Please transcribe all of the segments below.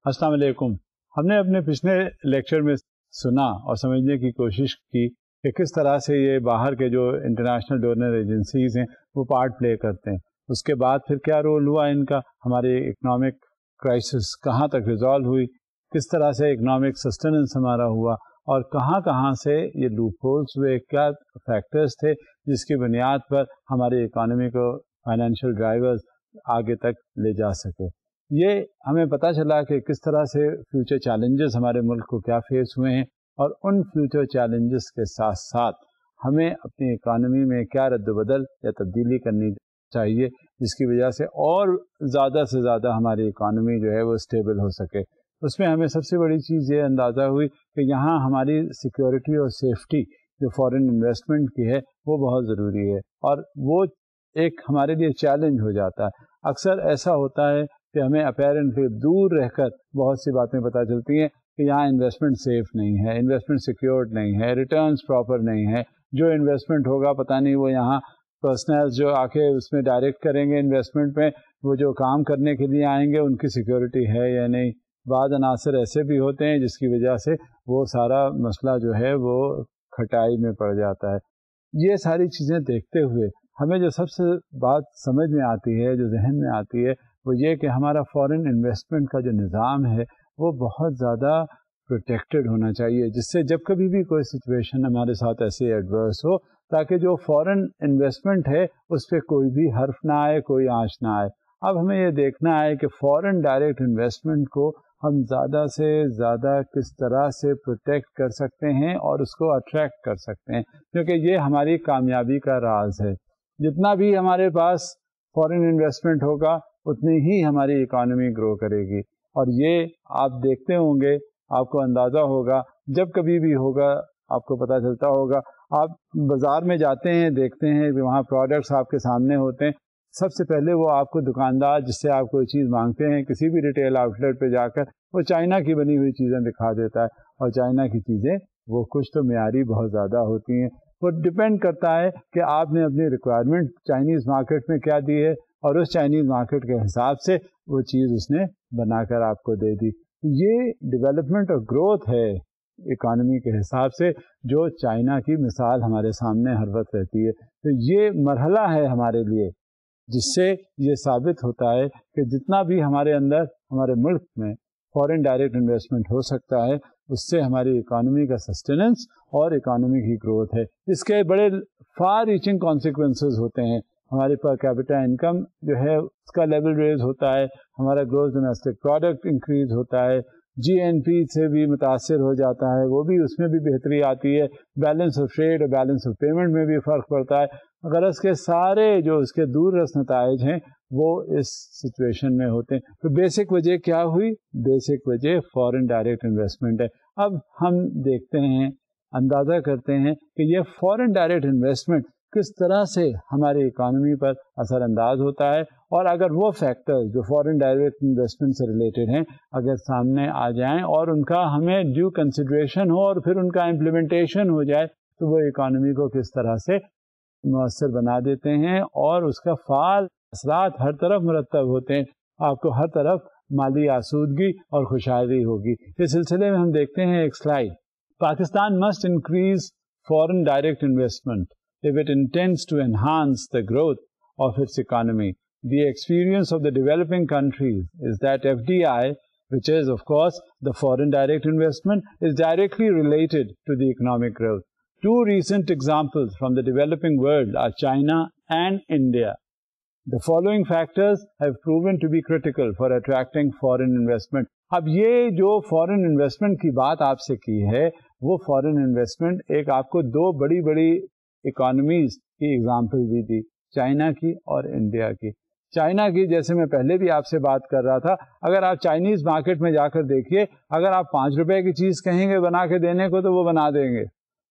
السلام علیکم. ہم نے اپنے پچھلے لیکچر میں سنا اور سمجھنے کی کوشش کی کہ کس طرح سے یہ باہر کے جو انٹرنیشنل ڈونر ایجنسیز ہیں وہ پارٹ پلے کرتے ہیں. اس کے بعد پھر کیا رول ہوا ان کا، ہماری اکنامک کرائسس کہاں تک ریزالو ہوئی، کس طرح سے اکنامک سسٹیننس ہمارا ہوا، اور کہاں کہاں سے یہ لوپ ہولس ہوئے، کیا فیکٹرز تھے جس کی بنیاد پر ہماری اکانومی کو فائنینشیل ڈرائیورز آگے تک لے جا سکے. یہ ہمیں پتہ چلا کہ کس طرح سے فیوچر چیلنجز ہمارے ملک کو کیا فیس ہوئے ہیں، اور ان فیوچر چیلنجز کے ساتھ ساتھ ہمیں اپنی اکانومی میں کیا رد و بدل یا تبدیلی کرنی چاہیے جس کی وجہ سے اور زیادہ سے زیادہ ہماری اکانومی جو ہے وہ اسٹیبل ہو سکے. اس میں ہمیں سب سے بڑی چیز یہ اندازہ ہوئی کہ یہاں ہماری سیکیورٹی اور سیفٹی جو فارن انویسٹمنٹ کی ہے وہ بہت ضروری ہے، اور وہ ایک ہمارے لیے چیلنج ہو جاتا ہے. اکثر ایسا ہوتا ہے کہ ہمیں اپیرنٹلی دور رہ کر بہت سی باتیں پتہ چلتی ہیں کہ یہاں انویسٹمنٹ سیف نہیں ہے، انویسٹمنٹ سیکیورڈ نہیں ہے، ریٹرنز پراپر نہیں ہے، جو انویسٹمنٹ ہوگا پتہ نہیں وہ یہاں پرسنل جو آ کے اس میں ڈائریکٹ کریں گے انویسٹمنٹ میں، وہ جو کام کرنے کے لیے آئیں گے ان کی سیکیورٹی ہے یا نہیں. بعض عناصر ایسے بھی ہوتے ہیں جس کی وجہ سے وہ سارا مسئلہ جو ہے وہ کھٹائی میں پڑ جاتا ہے. یہ ساری چیزیں دیکھتے ہوئے ہمیں جو سب سے بات سمجھ میں آتی ہے، جو ذہن میں آتی ہے، وہ یہ کہ ہمارا فارن انویسٹمنٹ کا جو نظام ہے وہ بہت زیادہ پروٹیکٹڈ ہونا چاہیے، جس سے جب کبھی بھی کوئی سچویشن ہمارے ساتھ ایسی ایڈورس ہو تاکہ جو فارن انویسٹمنٹ ہے اس پہ کوئی بھی حرف نہ آئے، کوئی آنچ نہ آئے. اب ہمیں یہ دیکھنا ہے کہ فارن ڈائریکٹ انویسٹمنٹ کو ہم زیادہ سے زیادہ کس طرح سے پروٹیکٹ کر سکتے ہیں اور اس کو اٹریکٹ کر سکتے ہیں، کیونکہ یہ ہماری کامیابی کا راز ہے. جتنا بھی ہمارے پاس فارن انویسٹمنٹ ہوگا اتنی ہی ہماری اکانومی گرو کرے گی. اور یہ آپ دیکھتے ہوں گے، آپ کو اندازہ ہوگا، جب کبھی بھی ہوگا آپ کو پتہ چلتا ہوگا، آپ بازار میں جاتے ہیں دیکھتے ہیں کہ وہاں پروڈکٹس آپ کے سامنے ہوتے ہیں، سب سے پہلے وہ آپ کو دکاندار جس سے آپ کوئی چیز مانگتے ہیں کسی بھی ریٹیل آؤٹ لیٹ پہ جا کر وہ چائنا کی بنی ہوئی چیزیں دکھا دیتا ہے، اور چائنا کی چیزیں وہ کچھ تو معیاری بہت زیادہ ہوتی ہیں. وہ ڈپینڈ کرتا ہے کہ آپ نے اپنی ریکوائرمنٹ چائنیز مارکیٹ میں کیا دی ہے، اور اس چائنیز مارکیٹ کے حساب سے وہ چیز اس نے بنا کر آپ کو دے دی. یہ ڈیولپمنٹ اور گروتھ ہے اکانومی کے حساب سے جو چائنا کی مثال ہمارے سامنے ہر وقت رہتی ہے. تو یہ مرحلہ ہے ہمارے لیے جس سے یہ ثابت ہوتا ہے کہ جتنا بھی ہمارے اندر ہمارے ملک میں فارن ڈائریکٹ انویسٹمنٹ ہو سکتا ہے اس سے ہماری اکانومی کا سسٹیننس اور اکانومی کی گروتھ ہے. اس کے بڑے فار ریچنگ کانسیکوینسز ہوتے ہیں. ہمارے پر کیپٹا انکم جو ہے اس کا لیول ریز ہوتا ہے، ہمارا گروس ڈومیسٹک پروڈکٹ انکریز ہوتا ہے، جی این پی سے بھی متاثر ہو جاتا ہے، وہ بھی اس میں بھی بہتری آتی ہے، بیلنس آف ٹریڈ اور بیلنس آف پیمنٹ میں بھی فرق پڑتا ہے. غرض کے سارے جو اس کے دور رس نتائج ہیں وہ اس سچویشن میں ہوتے ہیں. تو بیسک وجہ کیا ہوئی؟ بیسک وجہ فارن ڈائریکٹ انویسٹمنٹ ہے. اب ہم دیکھتے ہیں، اندازہ کرتے ہیں کہ یہ فارن ڈائریکٹ انویسٹمنٹ کس طرح سے ہماری اکانومی پر اثر انداز ہوتا ہے، اور اگر وہ فیکٹر جو فارن ڈائریکٹ انویسٹمنٹ سے ریلیٹڈ ہیں اگر سامنے آ جائیں اور ان کا ہمیں ڈیو کنسیڈریشن ہو اور پھر ان کا امپلیمنٹیشن ہو جائے تو وہ اکانومی کو کس طرح سے مؤثر بنا دیتے ہیں اور اس کا فعال اثرات ہر طرف مرتب ہوتے ہیں. آپ کو ہر طرف مالی آسودگی اور خوشحالی ہوگی. اس سلسلے میں ہم دیکھتے ہیں ایک slide. Pakistan must increase foreign direct investment if it intends to enhance the growth of its economy. The experience of the developing countries is that FDI, which is of course the foreign direct investment, is directly related to the economic growth. Two recent examples from the developing world are China and India. The following factors have proven to be critical for attracting foreign investment. اب یہ جو فورن investment کی بات آپ سے کی ہے وہ فورن انویسٹمنٹ ایک آپ کو دو بڑی بڑی اکانومیز کی ایگزامپل بھی دی، چائنا کی اور انڈیا کی. چائنا کی جیسے میں پہلے بھی آپ سے بات کر رہا تھا، اگر آپ چائنیز مارکیٹ میں جا کر دیکھیے، اگر آپ 5 روپے کی چیز کہیں گے بنا کے دینے کو تو وہ بنا دیں گے،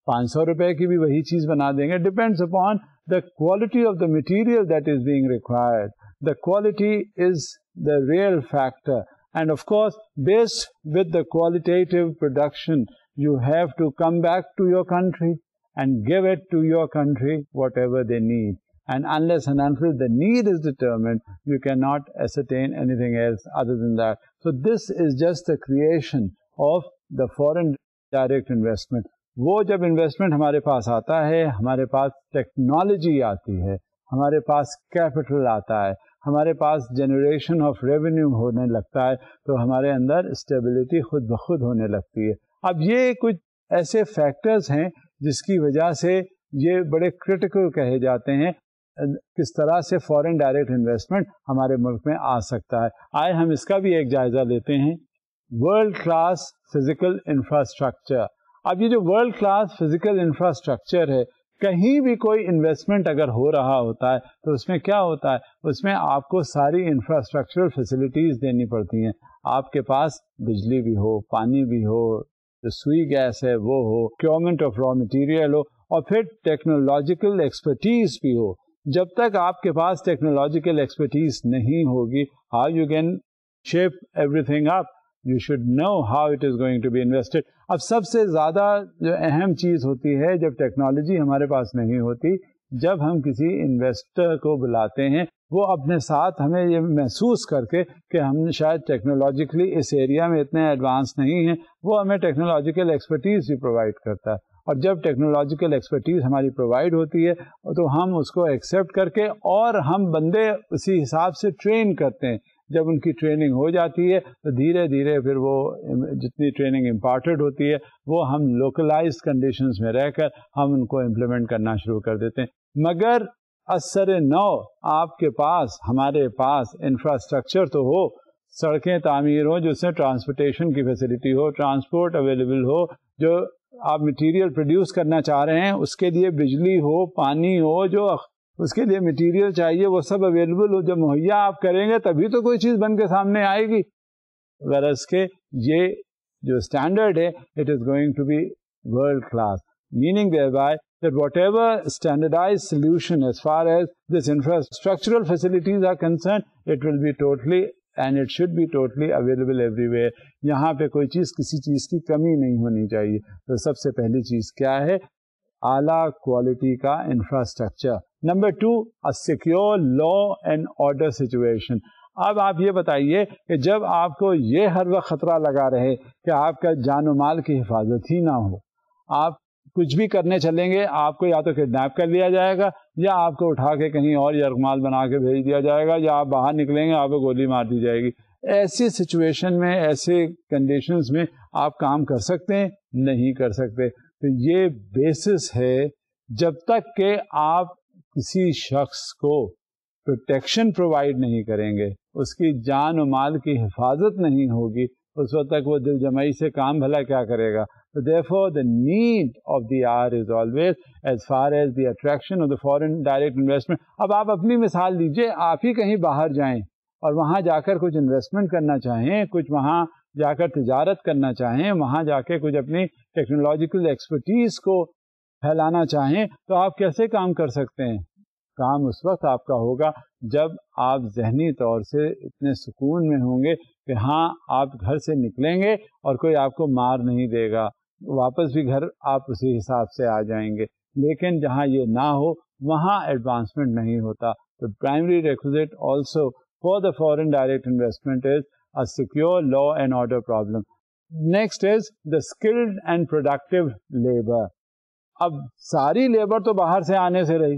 500 روپے کی بھی وہی چیز بنا دیں گے. Depends upon the quality of the material that is being required. The quality is the real factor. And of course, based with the qualitative production, you have to come back to your country and give it to your country whatever they need. And unless and until the need is determined, you cannot ascertain anything else other than that. So this is just the creation of the foreign direct investment. وہ جب investment ہمارے پاس آتا ہے، ہمارے پاس technology آتی ہے، ہمارے پاس capital آتا ہے، ہمارے پاس جنریشن آف ریونیو ہونے لگتا ہے، تو ہمارے اندر اسٹیبلٹی خود بخود ہونے لگتی ہے. اب یہ کچھ ایسے فیکٹرز ہیں جس کی وجہ سے یہ بڑے کرٹیکل کہے جاتے ہیں کس طرح سے فورن ڈائریکٹ انویسٹمنٹ ہمارے ملک میں آ سکتا ہے. آئے ہم اس کا بھی ایک جائزہ لیتے ہیں. World class physical infrastructure. اب یہ جو ورلڈ کلاس فزیکل انفراسٹرکچر ہے، کہیں بھی کوئی انویسٹمنٹ اگر ہو رہا ہوتا ہے تو اس میں کیا ہوتا ہے، اس میں آپ کو ساری انفراسٹرکچرل فیسلٹیز دینی پڑتی ہیں. آپ کے پاس بجلی بھی ہو، پانی بھی ہو، جو سوئی گیس ہے وہ ہو، پروکیورمنٹ آف را مٹیریل ہو، اور پھر ٹیکنالوجیکل ایکسپرٹیز بھی ہو. جب تک آپ کے پاس ٹیکنالوجیکل ایکسپرٹیز نہیں ہوگی، how you can shape every thing up. You should know how it is going to be invested. اب سب سے زیادہ جو اہم چیز ہوتی ہے جب ٹیکنالوجی ہمارے پاس نہیں ہوتی، جب ہم کسی انویسٹر کو بلاتے ہیں، وہ اپنے ساتھ ہمیں یہ محسوس کر کے کہ ہم شاید ٹیکنالوجیکلی اس ایریا میں اتنے ایڈوانس نہیں ہیں، وہ ہمیں ٹیکنالوجیکل ایکسپرٹیز بھی پرووائڈ کرتا ہے. اور جب ٹیکنالوجیکل ایکسپرٹیز ہماری پرووائڈ ہوتی ہے تو ہم اس کو ایکسیپٹ کر کے اور ہم بندے اسی حساب سے ٹرین کرتے ہیں. جب ان کی ٹریننگ ہو جاتی ہے تو دھیرے دھیرے پھر وہ جتنی ٹریننگ امپارٹڈ ہوتی ہے وہ ہم لوکلائزڈ کنڈیشنز میں رہ کر ہم ان کو امپلیمنٹ کرنا شروع کر دیتے ہیں. مگر اثر نو آپ کے پاس، ہمارے پاس انفراسٹرکچر تو ہو، سڑکیں تعمیر ہو جس سے ٹرانسپورٹیشن کی فیسلٹی ہو، ٹرانسپورٹ اویلیبل ہو، جو آپ مٹیریل پروڈیوس کرنا چاہ رہے ہیں اس کے لیے بجلی ہو، پانی ہو، جو اس کے لیے مٹیریل چاہیے وہ سب اویلیبل ہو. جب مہیا آپ کریں گے تبھی تو کوئی چیز بن کے سامنے آئے گی. غرض کہ یہ جو اسٹینڈرڈ ہے it is going to be world class, meaning thereby that whatever standardized solution as far as this infrastructural facilities are concerned, it will be totally and it should be totally available everywhere. یہاں پہ کوئی چیز، کسی چیز کی کمی نہیں ہونی چاہیے. تو سب سے پہلی چیز کیا ہے؟ اعلیٰ کوالٹی کا infrastructure. Number 2، a secure law and order situation. اب آپ یہ بتائیے کہ جب آپ کو یہ ہر وقت خطرہ لگا رہے کہ آپ کا جان و مال کی حفاظت ہی نہ ہو، آپ کچھ بھی کرنے چلیں گے آپ کو یا تو کڈنیپ کر لیا جائے گا، یا آپ کو اٹھا کے کہیں اور یرغمال بنا کے بھیج دیا جائے گا، یا آپ باہر نکلیں گے آپ کو گولی مار دی جائے گی. ایسی سچویشن میں، ایسے کنڈیشنز میں آپ کام کر سکتے ہیں؟ نہیں کر سکتے. تو یہ بیسس ہے. جب تک کہ آپ کسی شخص کو پروٹیکشن پرووائڈ نہیں کریں گے، اس کی جان و مال کی حفاظت نہیں ہوگی، اس وقت تک وہ دل جمعی سے کام بھلا کیا کرے گا. So therefore the need of the hour is always as far as the attraction of the foreign direct investment. اب آپ اپنی مثال لیجئے، آپ ہی کہیں باہر جائیں اور وہاں جا کر کچھ انویسٹمنٹ کرنا چاہیں، کچھ وہاں جا کر تجارت کرنا چاہیں، وہاں جا کے کچھ اپنی ٹیکنالوجیکل ایکسپرٹیز کو پھیلانا چاہیں، تو آپ کیسے کام کر سکتے ہیں؟ کام اس وقت آپ کا ہوگا جب آپ ذہنی طور سے اتنے سکون میں ہوں گے کہ ہاں آپ گھر سے نکلیں گے اور کوئی آپ کو مار نہیں دے گا، واپس بھی گھر آپ اسی حساب سے آ جائیں گے. لیکن جہاں یہ نہ ہو وہاں ایڈوانسمنٹ نہیں ہوتا. تو primary requisite also for the foreign direct investment is a secure law and order problem. Next is the skilled and productive labor. اب ساری لیبر تو باہر سے آنے سے رہی،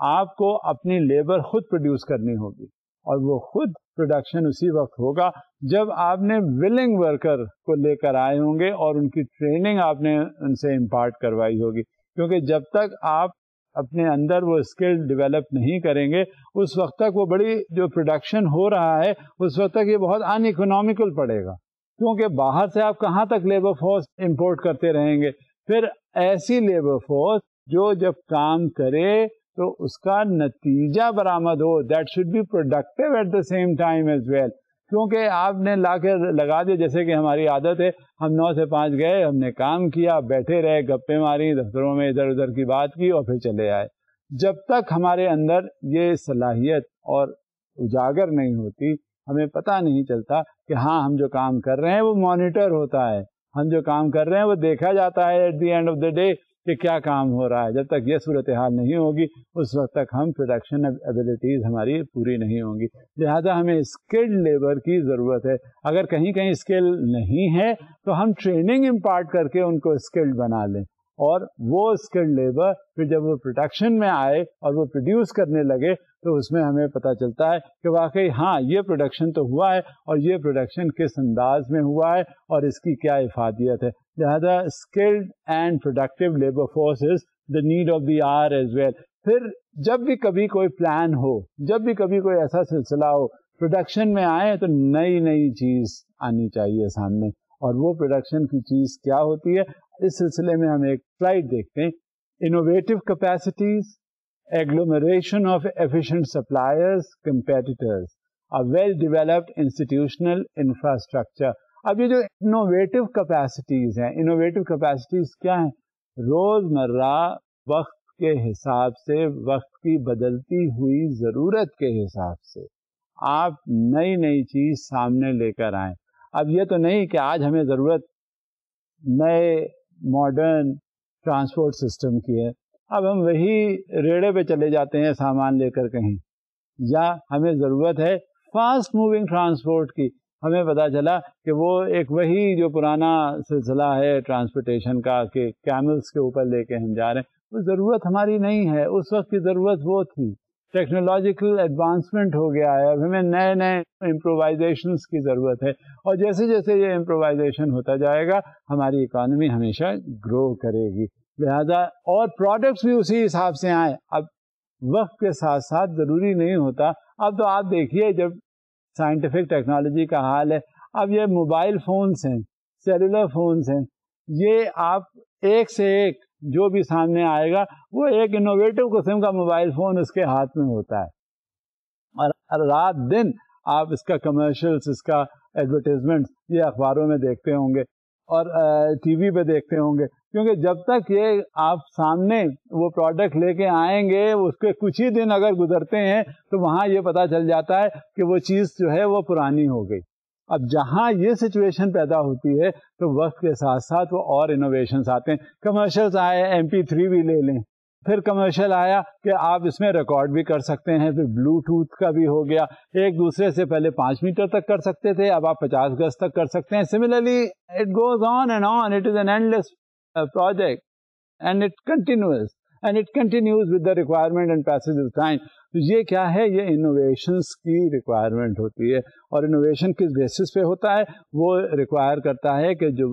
آپ کو اپنی لیبر خود پروڈیوس کرنی ہوگی، اور وہ خود پروڈکشن اسی وقت ہوگا جب آپ نے ولنگ ورکر کو لے کر آئے ہوں گے اور ان کی ٹریننگ آپ نے ان سے امپارٹ کروائی ہوگی. کیونکہ جب تک آپ اپنے اندر وہ اسکل ڈیولپ نہیں کریں گے اس وقت تک وہ بڑی جو پروڈکشن ہو رہا ہے اس وقت تک یہ بہت ان اکنامیکل پڑے گا. کیونکہ باہر سے آپ کہاں تک لیبر فورس امپورٹ کرتے رہیں گے. پھر ایسی لیبر فورس جو جب کام کرے تو اس کا نتیجہ برآمد ہو، that should be productive at the same time as well. کیونکہ آپ نے لا کے لگا دیا، جیسے کہ ہماری عادت ہے، ہم 9 سے 5 گئے، ہم نے کام کیا، بیٹھے رہے، گپے ماری، دفتروں میں ادھر ادھر کی بات کی اور پھر چلے آئے. جب تک ہمارے اندر یہ صلاحیت اور اجاگر نہیں ہوتی، ہمیں پتہ نہیں چلتا کہ ہاں ہم جو کام کر رہے ہیں وہ مانیٹر ہوتا ہے، ہم جو کام کر رہے ہیں وہ دیکھا جاتا ہے at the end of the day کہ کیا کام ہو رہا ہے. جب تک یہ صورتحال نہیں ہوگی اس وقت تک ہم پروڈکشن ایبلٹیز ہماری پوری نہیں ہوں گی. لہذا ہمیں اسکلڈ لیبر کی ضرورت ہے. اگر کہیں کہیں اسکل نہیں ہے تو ہم ٹریننگ امپارٹ کر کے ان کو اسکلڈ بنا لیں, اور وہ اسکلڈ لیبر پھر جب وہ پروڈکشن میں آئے اور وہ پروڈیوس کرنے لگے تو اس میں ہمیں پتہ چلتا ہے کہ واقعی ہاں یہ پروڈکشن تو ہوا ہے, اور یہ پروڈکشن کس انداز میں ہوا ہے اور اس کی کیا افادیت ہے. لہذا skilled and productive labour force is the need of the hour as well. پھر جب بھی کبھی کوئی پلان ہو, جب بھی کبھی کوئی ایسا سلسلہ ہو, پروڈکشن میں آئے تو نئی نئی چیز آنی چاہیے سامنے, اور وہ پروڈکشن کی چیز کیا ہوتی ہے. اس سلسلے میں ہم ایک سلائڈ دیکھتے ہیں. Innovative capacities, agglomeration of efficient suppliers, competitors, well developed institutional infrastructure. اب یہ جو انوویٹو کیپیسٹیز ہیں, انوویٹو کیپیسٹیز کیا ہیں؟ روزمرہ وقت کے حساب سے, وقت کی بدلتی ہوئی ضرورت کے حساب سے آپ نئی نئی چیز سامنے لے کر آئیں. اب یہ تو نہیں کہ آج ہمیں ضرورت نئے ماڈرن ٹرانسپورٹ سسٹم کی ہے, اب ہم وہی ریڑے پہ چلے جاتے ہیں سامان لے کر کہیں, یا ہمیں ضرورت ہے فاسٹ موونگ ٹرانسپورٹ کی. ہمیں پتا چلا کہ وہ ایک وہی جو پرانا سلسلہ ہے ٹرانسپورٹیشن کا کہ کیملز کے اوپر لے کے ہم جا رہے ہیں, وہ ضرورت ہماری نہیں ہے. اس وقت کی ضرورت وہ تھی. ٹیکنالوجیکل ایڈوانسمنٹ ہو گیا ہے, اب ہمیں نئے نئے امپرووائزیشنس کی ضرورت ہے, اور جیسے جیسے یہ امپرووائزیشن ہوتا جائے گا ہماری اکانومی ہمیشہ گرو کرے گی. لہذا اور پروڈکٹس بھی اسی حساب سے آئیں. اب وقت کے ساتھ ساتھ ضروری نہیں ہوتا. اب تو آپ دیکھیے جب سائنٹیفک ٹیکنالوجی کا حال ہے, اب یہ موبائل فونز ہیں, سیلولر فونز ہیں, یہ آپ ایک سے ایک جو بھی سامنے آئے گا وہ ایک انوویٹو قسم کا موبائل فون اس کے ہاتھ میں ہوتا ہے, اور رات دن آپ اس کا کمرشلز, اس کا ایڈورٹیزمنٹ یہ اخباروں میں دیکھتے ہوں گے اور ٹی وی پہ دیکھتے ہوں گے, کیونکہ جب تک یہ آپ سامنے وہ پروڈکٹ لے کے آئیں گے اس کے کچھ ہی دن اگر گزرتے ہیں تو وہاں یہ پتہ چل جاتا ہے کہ وہ چیز جو ہے وہ پرانی ہو گئی. اب جہاں یہ سچویشن پیدا ہوتی ہے تو وقت کے ساتھ ساتھ وہ اور انوویشنز آتے ہیں. کمرشلز آئے, MP3 بھی لے لیں, پھر کمرشل آیا کہ آپ اس میں ریکارڈ بھی کر سکتے ہیں, پھر بلوٹوتھ کا بھی ہو گیا, ایک دوسرے سے پہلے 5 میٹر تک کر سکتے تھے, اب آپ 50 گز تک کر سکتے ہیں. Similarly it goes on and on, it is an endless project and it continues with the requirement and passage of time. تو یہ کیا ہے, یہ انوویشنس کی ریکوائرمنٹ ہوتی ہے, اور انوویشن کس بیسس پہ ہوتا ہے, وہ ریکوائر کرتا ہے کہ جو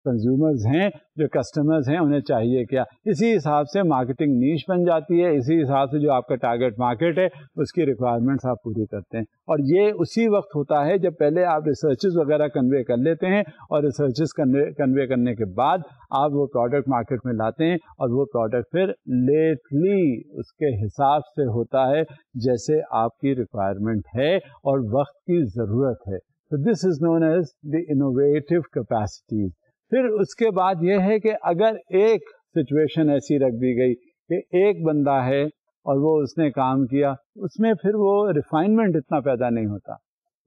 کنزیومرز ہیں, جو کسٹمرز ہیں, انہیں چاہیے کیا. اسی حساب سے مارکیٹنگ نیش بن جاتی ہے, اسی حساب سے جو آپ کا ٹارگیٹ مارکیٹ ہے اس کی ریکوائرمنٹس آپ پوری کرتے ہیں. اور یہ اسی وقت ہوتا ہے جب پہلے آپ ریسرچز وغیرہ کنوے کر لیتے ہیں, اور ریسرچز کنوے کرنے کے بعد آپ وہ پروڈکٹ مارکیٹ میں لاتے ہیں, اور وہ پروڈکٹ پھر لیٹلی اس کے حساب سے ہوتا ہے جیسے آپ کی ریکوائرمنٹ ہے اور وقت کی ضرورت ہے. So this is known as the innovative capacities. پھر اس کے بعد یہ ہے کہ اگر ایک سچویشن ایسی رکھ دی گئی کہ ایک بندہ ہے اور وہ اس نے کام کیا, اس میں پھر وہ ریفائنمنٹ اتنا پیدا نہیں ہوتا,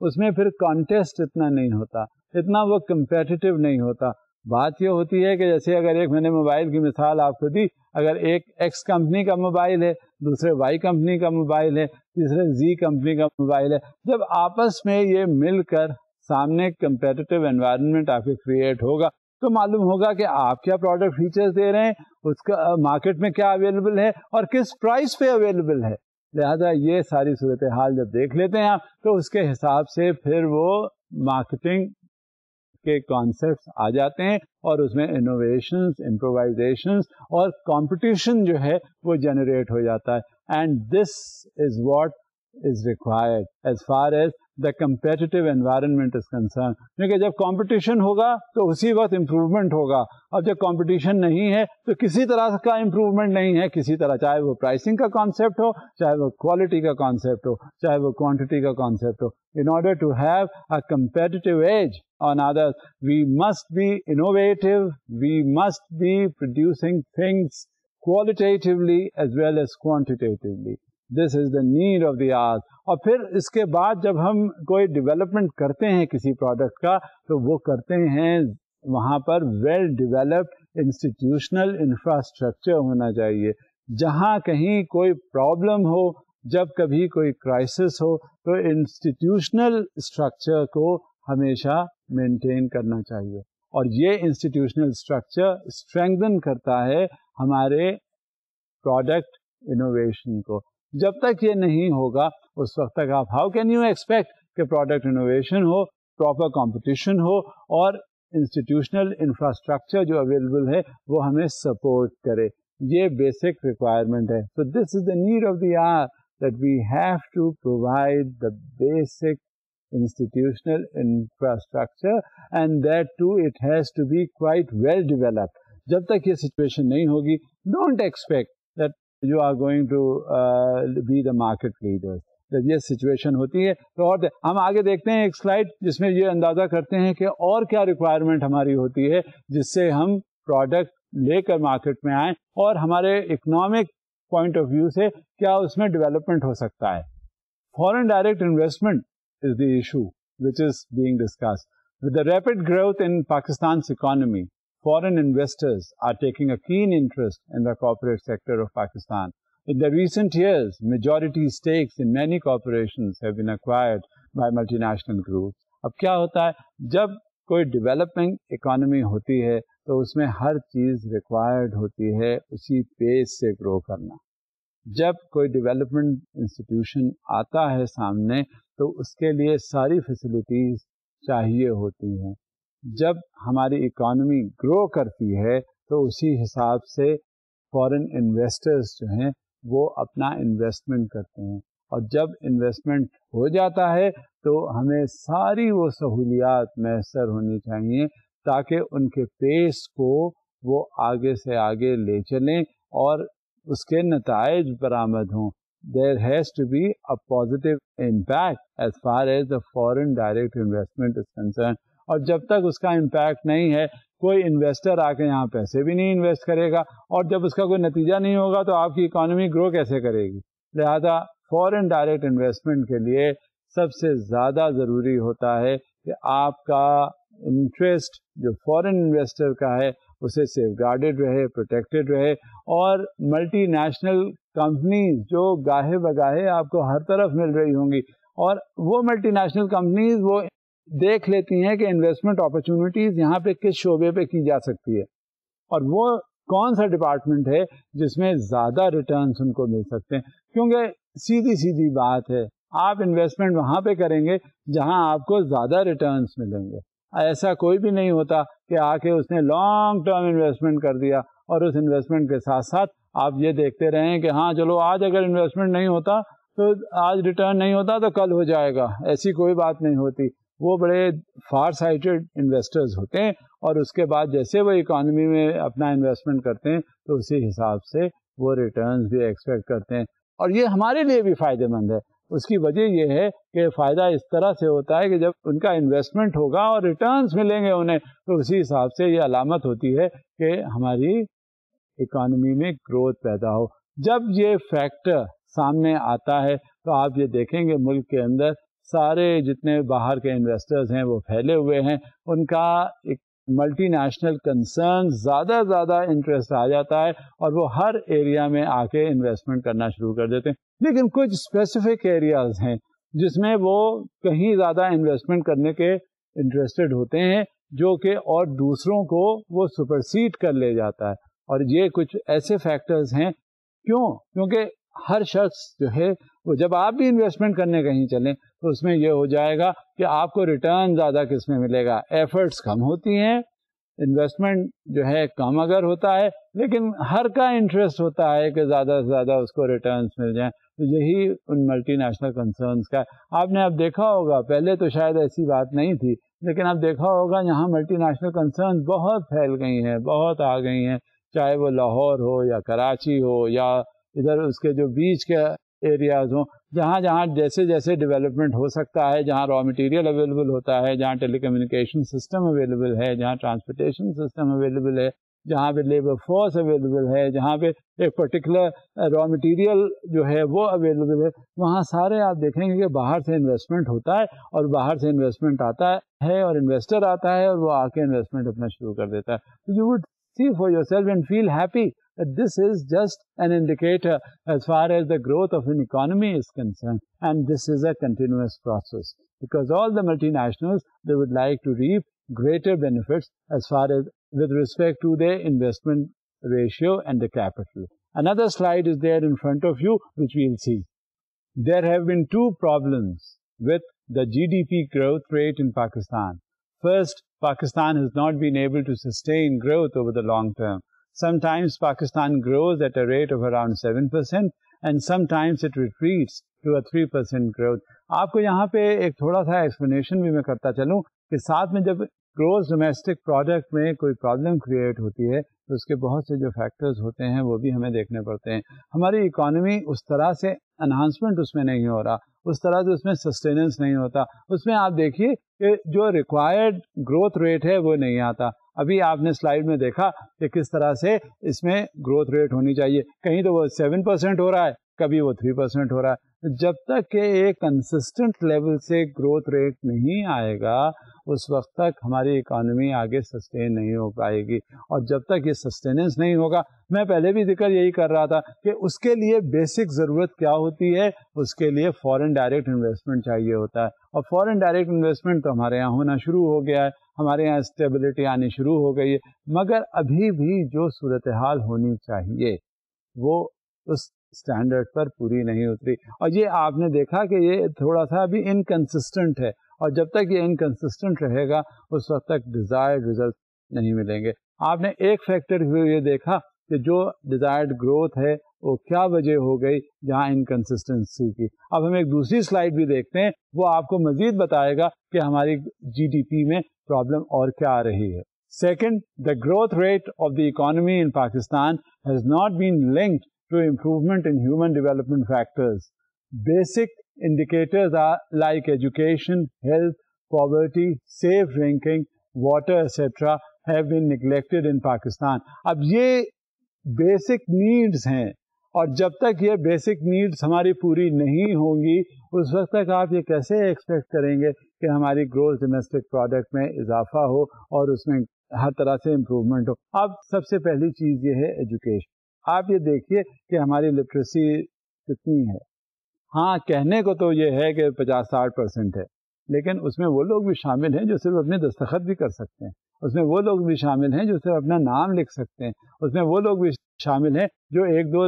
اس میں پھر کانٹیسٹ اتنا نہیں ہوتا, اتنا وہ کمپیٹیٹیو نہیں ہوتا. بات یہ ہوتی ہے کہ جیسے اگر ایک میں نے موبائل کی مثال آپ کو دی, اگر ایک ایکس کمپنی کا موبائل ہے, دوسرے وائی کمپنی کا موبائل ہے, تیسرے زی کمپنی کا موبائل ہے, جب آپس میں یہ مل کر سامنے کمپیٹیٹیو انوائرمنٹ آپ کے کریٹ ہوگا تو معلوم ہوگا کہ آپ کیا پروڈکٹ فیچرز دے رہے ہیں, اس کا مارکیٹ میں کیا اویلیبل ہے اور کس پرائس پہ اویلیبل ہے. لہذا یہ ساری صورتحال جب دیکھ لیتے ہیں آپ تو اس کے حساب سے پھر وہ مارکیٹنگ کے کانسیپٹس آ جاتے ہیں, اور اس میں انوویشنز, امپرووائزیشنز اور کمپٹیشن جو ہے وہ جنریٹ ہو جاتا ہے. And this is what is required as far as the competitive environment is concerned. کیونکہ جب کمپٹیشن ہوگا تو اسی وقت امپروومنٹ ہوگا, اور جب کمپٹیشن نہیں ہے تو کسی طرح کا امپروومنٹ نہیں ہے کسی طرح, چاہے وہ پرائسنگ کا کانسیپٹ ہو, چاہے وہ کوالٹی کا کانسیپٹ ہو, چاہے وہ کوانٹٹی کا concept who. In order to have a competitive edge on others, we must be innovative, we must be producing things qualitatively as well as quantitatively. This is the need of the hour. اور پھر اس کے بعد جب ہم کوئی development کرتے ہیں کسی پروڈکٹ کا تو وہ کرتے ہیں وہاں پر ویل ڈیولپڈ انسٹیٹیوشنل انفراسٹرکچر ہونا چاہیے. جہاں کہیں کوئی پرابلم ہو, جب کبھی کوئی کرائسس ہو, تو انسٹیٹیوشنل اسٹرکچر کو ہمیشہ مینٹین کرنا چاہیے. اور یہ انسٹیٹیوشنل اسٹرکچر اسٹرینگتھن کرتا ہے ہمارے پروڈکٹ انوویشن کو. جب تک یہ نہیں ہوگا اس وقت تک آپ ہاؤ کین یو ایکسپیکٹ کہ پروڈکٹ انوویشن ہو, پراپر کمپٹیشن ہو اور انسٹیٹیوشنل انفراسٹرکچر جو اویلیبل ہے وہ ہمیں سپورٹ کرے. یہ بیسک ریکوائرمنٹ ہے. So this is the need of the hour that we have to provide the basic institutional infrastructure, and that too it has to be quite well developed. جب تک یہ situation نہیں ہوگی, don't expect that you are going to be the market leaders. جب یہ situation ہوتی ہے تو اور ہم آگے دیکھتے ہیں ایک سلائڈ جس میں یہ اندازہ کرتے ہیں کہ اور کیا ریکوائرمنٹ ہماری ہوتی ہے جس سے ہم پروڈکٹ لے کر مارکیٹ میں آئیں اور ہمارے اکنامک پوائنٹ آف ویو سے کیا اس میں ڈیولپمنٹ ہو سکتا ہے. Foreign direct investment is the issue which is being discussed. With the rapid growth in Pakistan's economy, foreign investors are taking a keen interest in the corporate sector of Pakistan. In the recent years, majority stakes in many corporations have been acquired by multinational groups. اب کیا ہوتا ہے, جب کوئی developing economy ہوتی ہے تو اس میں ہر چیز ریکوائرڈ ہوتی ہے اسی پیس سے گرو کرنا. جب کوئی ڈیولپمنٹ انسٹیٹیوشن آتا ہے سامنے تو اس کے لیے ساری فیسلٹیز چاہیے ہوتی ہیں. جب ہماری اکانومی گرو کرتی ہے تو اسی حساب سے فارن انویسٹرز جو ہیں وہ اپنا انویسٹمنٹ کرتے ہیں, اور جب انویسٹمنٹ ہو جاتا ہے تو ہمیں ساری وہ سہولیات میسر ہونی چاہیے تاکہ ان کے پیس کو وہ آگے سے آگے لے چلیں اور اس کے نتائج برآمد ہوں. There has to be a positive impact as far as the foreign direct investment is concerned. اور جب تک اس کا امپیکٹ نہیں ہے کوئی انویسٹر آ کے یہاں پیسے بھی نہیں انویسٹ کرے گا, اور جب اس کا کوئی نتیجہ نہیں ہوگا تو آپ کی اکانومی گرو کیسے کرے گی. لہذا فارن ڈائریکٹ انویسٹمنٹ کے لیے سب سے زیادہ ضروری ہوتا ہے کہ آپ کا انٹرسٹ جو فارن انویسٹر کا ہے اسے سیف گارڈیڈ رہے, پروٹیکٹڈ رہے, اور ملٹی نیشنل کمپنیز جو گاہے بگاہے آپ کو ہر طرف مل رہی ہوں گی, اور وہ ملٹی نیشنل کمپنیز وہ دیکھ لیتی ہیں کہ انویسٹمنٹ اپرچونیٹیز یہاں پہ کس شعبے پہ کی جا سکتی ہے اور وہ کون سا ڈپارٹمنٹ ہے جس میں زیادہ ریٹرنس ان کو مل سکتے ہیں. کیونکہ سیدھی سیدھی بات ہے, آپ انویسٹمنٹ وہاں پہ کریں گے جہاں آپ کو زیادہ ریٹرنس ملیں گے. ایسا کوئی بھی نہیں ہوتا کہ آ کے اس نے لانگ ٹرم انویسٹمنٹ کر دیا اور اس انویسٹمنٹ کے ساتھ ساتھ آپ یہ دیکھتے رہیں کہ ہاں چلو آج اگر انویسٹمنٹ نہیں ہوتا تو آج ریٹرن نہیں ہوتا تو کل ہو جائے گا. ایسی کوئی بات نہیں ہوتی. وہ بڑے فار سائٹڈ انویسٹرز ہوتے ہیں اور اس کے بعد جیسے وہ اکانومی میں اپنا انویسٹمنٹ کرتے ہیں تو اسی حساب سے وہ ریٹرنز بھی ایکسپیکٹ کرتے ہیں, اور یہ ہمارے لیے بھی فائدہ مند ہے. اس کی وجہ یہ ہے کہ فائدہ اس طرح سے ہوتا ہے کہ جب ان کا انویسٹمنٹ ہوگا اور ریٹرنز ملیں گے انہیں تو اسی حساب سے یہ علامت ہوتی ہے کہ ہماری اکانومی میں گروتھ پیدا ہو. جب یہ فیکٹر سامنے آتا ہے تو آپ یہ دیکھیں گے ملک کے اندر سارے جتنے باہر کے انویسٹرز ہیں وہ پھیلے ہوئے ہیں, ان کا ایک ملٹی نیشنل کنسرن زیادہ انٹرسٹ آ جاتا ہے اور وہ ہر ایریا میں آ کے انویسٹمنٹ کرنا شروع کر دیتے ہیں. لیکن کچھ اسپیسیفک ایریاز ہیں جس میں وہ کہیں زیادہ انویسٹمنٹ کرنے کے انٹرسٹڈ ہوتے ہیں جو کہ اور دوسروں کو وہ سپرسیڈ کر لے جاتا ہے. اور یہ کچھ ایسے فیکٹرز ہیں. کیونکہ ہر شخص جو ہے وہ جب آپ بھی انویسٹمنٹ کرنے کہیں چلیں تو اس میں یہ ہو جائے گا کہ آپ کو ریٹرن زیادہ کس میں ملے گا. ایفرٹس کم ہوتی ہیں, انویسٹمنٹ جو ہے کم اگر ہوتا ہے, لیکن ہر کا انٹرسٹ ہوتا ہے کہ زیادہ سے زیادہ اس کو ریٹرنس مل جائیں. تو یہی ان ملٹی نیشنل کنسرنس کا آپ نے اب دیکھا ہوگا. پہلے تو شاید ایسی بات نہیں تھی, لیکن اب دیکھا ہوگا یہاں ملٹی نیشنل کنسرنس بہت پھیل گئی ہیں, بہت آ گئی ہیں, چاہے وہ لاہور ہو یا کراچی ہو یا ادھر اس کے جو بیچ کے ایریاز ہوں, جہاں جہاں جیسے جیسے ڈیولپمنٹ ہو سکتا ہے, جہاں را مٹیریل اویلیبل ہوتا ہے, جہاں ٹیلی کمیونیکیشن سسٹم اویلیبل ہے, جہاں ٹرانسپورٹیشن سسٹم اویلیبل ہے, جہاں پہ لیبر فورس اویلیبل ہے, جہاں پہ ایک پرٹیکولر را مٹیریل جو ہے وہ اویلیبل ہے, وہاں سارے آپ دیکھیں گے کہ باہر سے انویسٹمنٹ ہوتا ہے اور باہر سے انویسٹمنٹ آتا ہے اور انویسٹر آتا ہے اور وہ آ کے انویسٹمنٹ اپنا شروع کر دیتا ہے. تو you would see for yourself and feel happy that this is just an indicator as far as the growth of an economy is concerned, and this is a continuous process, because all the multinationals, they would like to reap greater benefits as far as with respect to their investment ratio and the capital. Another slide is there in front of you, which we'll see. There have been two problems with the GDP growth rate in Pakistan. First, Pakistan has not been able to sustain growth over the long term. Sometimes Pakistan grows at a rate of around 7% and sometimes it retreats to a 3% growth. آپ کو یہاں پہ ایک تھوڑا سا explanation بھی میں کرتا چلوں کہ ساتھ میں جب گروس ڈومیسٹک پروڈکٹ میں کوئی پرابلم کریٹ ہوتی ہے تو اس کے بہت سے جو فیکٹرز ہوتے ہیں وہ بھی ہمیں دیکھنے پڑتے ہیں. ہماری اکانومی اس طرح سے انہانسمنٹ اس میں نہیں ہو رہا, اس طرح سے اس میں سسٹیننس نہیں ہوتا, اس میں آپ دیکھیے کہ جو ریکوائرڈ گروتھ ریٹ ہے وہ نہیں آتا. ابھی آپ نے سلائیڈ میں دیکھا کہ کس طرح سے اس میں گروتھ ریٹ ہونی چاہیے, کہیں تو وہ 7% ہو رہا ہے, کبھی وہ 3% ہو رہا ہے. جب تک کہ ایک کنسسٹنٹ لیول سے گروتھ ریٹ نہیں آئے گا اس وقت تک ہماری اکانومی آگے سسٹین نہیں ہو پائے گی, اور جب تک یہ سسٹیننس نہیں ہوگا, میں پہلے بھی ذکر یہی کر رہا تھا کہ اس کے لیے بیسک ضرورت کیا ہوتی ہے, اس کے لیے فورن ڈائریکٹ انویسٹمنٹ چاہیے ہوتا ہے, اور فورن ڈائریکٹ انویسٹمنٹ تو ہمارے یہاں ہونا شروع ہو گیا ہے, ہمارے یہاں اسٹیبلٹی آنی شروع ہو گئی ہے, مگر ابھی بھی جو صورتحال ہونی چاہیے وہ اس اسٹینڈرڈ پر پوری نہیں اتری, اور یہ آپ نے دیکھا کہ یہ تھوڑا سا بھی انکنسسٹنٹ ہے, اور جب تک یہ انکنسسٹنٹ رہے گا اس وقت تک ڈیزائرڈ ریزلٹ نہیں ملیں گے. آپ نے ایک فیکٹر یہ دیکھا کہ جو ڈیزائرڈ گروتھ ہے وہ کیا وجہ ہو گئی جہاں انکنسسٹنسی کی. اب ہم ایک دوسری سلائیڈ بھی دیکھتے ہیں, وہ آپ کو مزید بتائے گا کہ ہماری جی ڈی پی میں پرابلم اور کیا آ رہی ہے. Second, the growth rate of the economy in Pakistan has not been linked to improvement in human development factors. Basic indicators are like education, health, poverty, safe drinking, water, etc. have been neglected in Pakistan. اب یہ basic needs ہیں, اور جب تک یہ basic needs ہماری پوری نہیں ہوں گی اس وقت تک آپ یہ کیسے ایکسپیکٹ کریں گے کہ ہماری گروس ڈومیسٹک پروڈکٹ میں اضافہ ہو اور اس میں ہر طرح سے امپروومنٹ ہو. اب سب سے پہلی چیز یہ ہے ایجوکیشن. آپ یہ دیکھیے کہ ہماری لٹریسی کتنی ہے. ہاں, کہنے کو تو یہ ہے کہ 50-60% ہے, لیکن اس میں وہ لوگ بھی شامل ہیں جو صرف اپنے دستخط بھی کر سکتے ہیں, اس میں وہ لوگ بھی شامل ہیں جو صرف اپنا نام لکھ سکتے ہیں, اس میں وہ لوگ بھی شامل ہیں جو ایک دو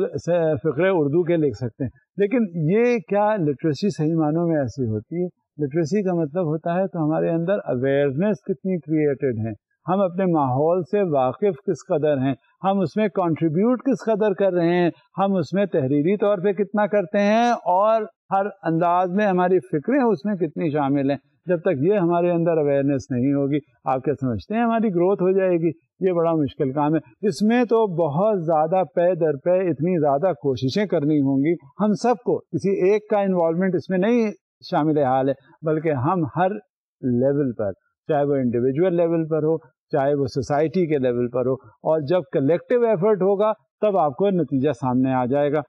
فقرے اردو کے لکھ سکتے ہیں. لیکن یہ کیا لٹریسی صحیح معنوں میں ایسی ہوتی ہے؟ لٹریسی کا مطلب ہوتا ہے تو ہمارے اندر اویئرنیس کتنی کریٹڈ ہے, ہم اپنے ماحول سے واقف کس قدر ہیں, ہم اس میں کنٹریبیوٹ کس قدر کر رہے ہیں, ہم اس میں تحریری طور پہ کتنا کرتے ہیں, اور ہر انداز میں ہماری فکریں اس میں کتنی شامل ہیں. جب تک یہ ہمارے اندر اویئرنیس نہیں ہوگی, آپ کیا سمجھتے ہیں ہماری گروتھ ہو جائے گی؟ یہ بڑا مشکل کام ہے. اس میں تو بہت زیادہ پے در پے اتنی زیادہ کوششیں کرنی ہوں گی ہم سب کو. کسی ایک کا انوالومنٹ اس میں نہیں شامل حال ہے, بلکہ ہم ہر لیول پر, چاہے وہ انڈیویجول لیول پر ہو, چاہے وہ سوسائٹی کے لیول پر ہو, اور جب کلیکٹیو ایفرٹ ہوگا تب آپ کو نتیجہ سامنے آ جائے گا.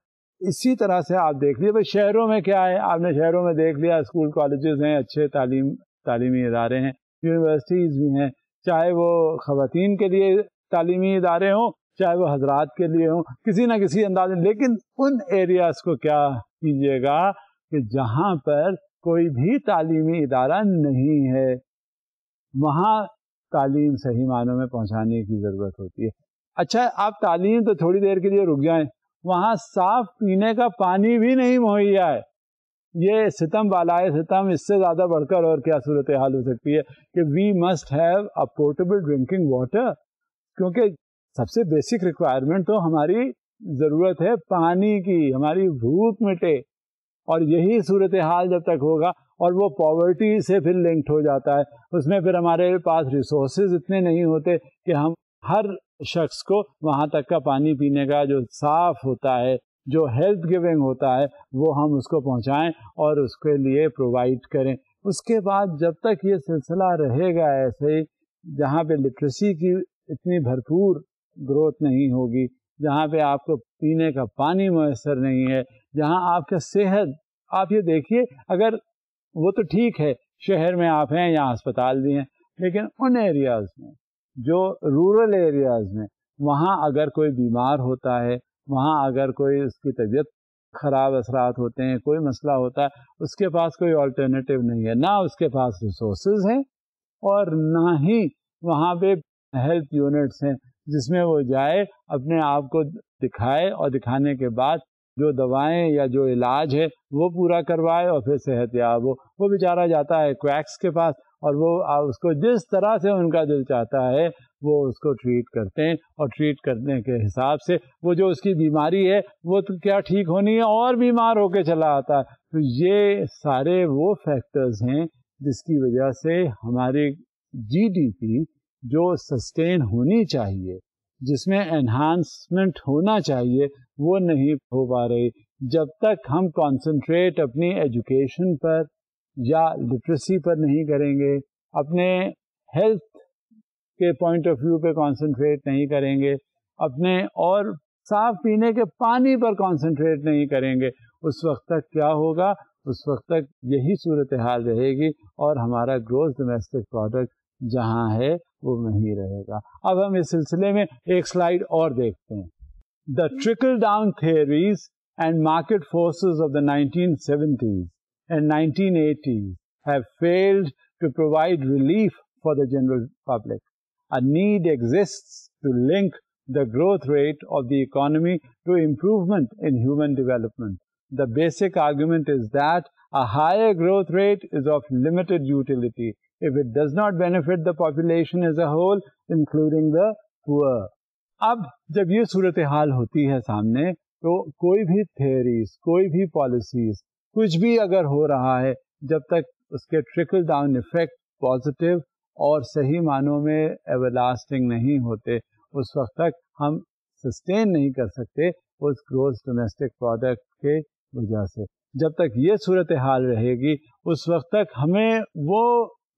اسی طرح سے آپ دیکھ لیے بھائی شہروں میں کیا ہے, آپ نے شہروں میں دیکھ لیا اسکول کالجز ہیں, اچھے تعلیمی ادارے ہیں, یونیورسٹیز بھی ہیں, چاہے وہ خواتین کے لیے تعلیمی ادارے ہوں, چاہے وہ حضرات کے لیے ہوں, کسی نہ کسی انداز میں. لیکن ان ایریاز کو کیا کیجیے گا کہ جہاں پر کوئی بھی تعلیمی ادارہ نہیں ہے وہاں تعلیم صحیح معنوں میں پہنچانے کی ضرورت ہوتی ہے. اچھا, آپ تعلیم تو تھوڑی دیر کے لیے رک جائیں, وہاں صاف پینے کا پانی بھی نہیں مہیا ہے. یہ ستم بالائے ستم, اس سے زیادہ بڑھ کر اور کیا صورتحال ہو سکتی ہے کہ we must have a portable drinking water, کیونکہ سب سے بیسک ریکوائرمنٹ تو ہماری ضرورت ہے پانی کی, ہماری بھوک مٹے. اور یہی صورتحال جب تک ہوگا, اور وہ پاورٹی سے پھر لنکڈ ہو جاتا ہے, اس میں پھر ہمارے پاس ریسورسز اتنے نہیں ہوتے کہ ہم ہر شخص کو وہاں تک کا پانی پینے کا جو صاف ہوتا ہے, جو ہیلتھ گیونگ ہوتا ہے, وہ ہم اس کو پہنچائیں اور اس کے لیے پرووائڈ کریں. اس کے بعد جب تک یہ سلسلہ رہے گا ایسے ہی, جہاں پہ لٹریسی کی اتنی بھرپور گروتھ نہیں ہوگی, جہاں پہ آپ کو پینے کا پانی میسر نہیں ہے, جہاں آپ کا صحت, آپ یہ دیکھیے, اگر وہ تو ٹھیک ہے شہر میں آپ ہیں, یہاں ہسپتال بھی ہیں, لیکن ان ایریاز میں جو رورل ایریاز میں وہاں اگر کوئی بیمار ہوتا ہے، وہاں اگر کوئی اس کی طبیعت خراب اثرات ہوتے ہیں، کوئی مسئلہ ہوتا ہے، اس کے پاس کوئی آلٹرنیٹیو نہیں ہے، نہ اس کے پاس ریسورسز ہیں اور نہ ہی وہاں پہ ہیلتھ یونٹس ہیں جس میں وہ جائے، اپنے آپ کو دکھائے اور دکھانے کے بعد جو دوائیں یا جو علاج ہے وہ پورا کروائے اور پھر صحت یاب ہو۔ وہ بیچارہ جاتا ہے کویکس کے پاس اور وہ اس کو جس طرح سے ان کا دل چاہتا ہے وہ اس کو ٹریٹ کرتے ہیں، اور ٹریٹ کرنے کے حساب سے وہ جو اس کی بیماری ہے وہ تو کیا ٹھیک ہونی ہے اور بیمار ہو کے چلا آتا ہے۔ تو یہ سارے وہ فیکٹرز ہیں جس کی وجہ سے ہماری جی ڈی پی جو سسٹین ہونی چاہیے، جس میں انہانسمنٹ ہونا چاہیے، وہ نہیں ہو پا رہی۔ جب تک ہم کانسنٹریٹ اپنی ایجوکیشن پر یا لٹریسی پر نہیں کریں گے، اپنے ہیلتھ کے پوائنٹ آف ویو پہ کانسنٹریٹ نہیں کریں گے، اپنے اور صاف پینے کے پانی پر کانسنٹریٹ نہیں کریں گے، اس وقت تک کیا ہوگا؟ اس وقت تک یہی صورتحال رہے گی اور ہمارا گروس ڈومیسٹک پروڈکٹ جہاں ہے وہ وہیں رہے گا۔ اب ہم اس سلسلے میں ایک سلائیڈ اور دیکھتے ہیں۔ The trickle-down theories and market forces of the 1970s and 1980s have failed to provide relief for the general public. A need exists to link the growth rate of the economy to improvement in human development. The basic argument is that a higher growth rate is of limited utility if it does not benefit the population as a whole, including the poor. اب جب یہ صورتحال ہوتی ہے سامنے تو کوئی بھی تھیوریز، کوئی بھی پالیسیز، کچھ بھی اگر ہو رہا ہے، جب تک اس کے ٹرکل ڈاؤن ایفیکٹ پازیٹیو اور صحیح معنوں میں ایور لاسٹنگ نہیں ہوتے، اس وقت تک ہم سسٹین نہیں کر سکتے اس گروس ڈومیسٹک پروڈکٹ کے وجہ سے۔ جب تک یہ صورتحال رہے گی اس وقت تک ہمیں وہ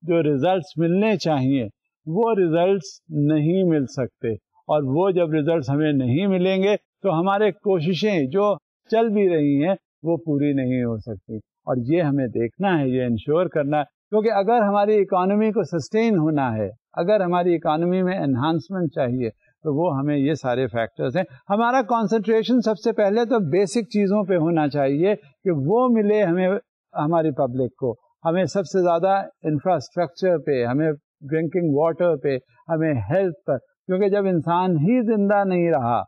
جو ریزلٹس ملنے چاہیے وہ ریزلٹس نہیں مل سکتے، اور وہ جب ریزلٹس ہمیں نہیں ملیں گے تو ہمارے کوششیں جو چل بھی رہی ہیں وہ پوری نہیں ہو سکتی۔ اور یہ ہمیں دیکھنا ہے، یہ انشور کرنا ہے، کیونکہ اگر ہماری اکانومی کو سسٹین ہونا ہے، اگر ہماری اکانومی میں انہانسمنٹ چاہیے تو وہ ہمیں یہ سارے فیکٹرز ہیں۔ ہمارا کانسنٹریشن سب سے پہلے تو بیسک چیزوں پہ ہونا چاہیے کہ وہ ملے ہمیں، ہماری پبلک کو، ہمیں سب سے زیادہ انفراسٹرکچر پہ، ہمیں ڈرنکنگ واٹر پہ، ہمیں ہیلتھ پر، کیونکہ جب انسان ہی زندہ نہیں رہا،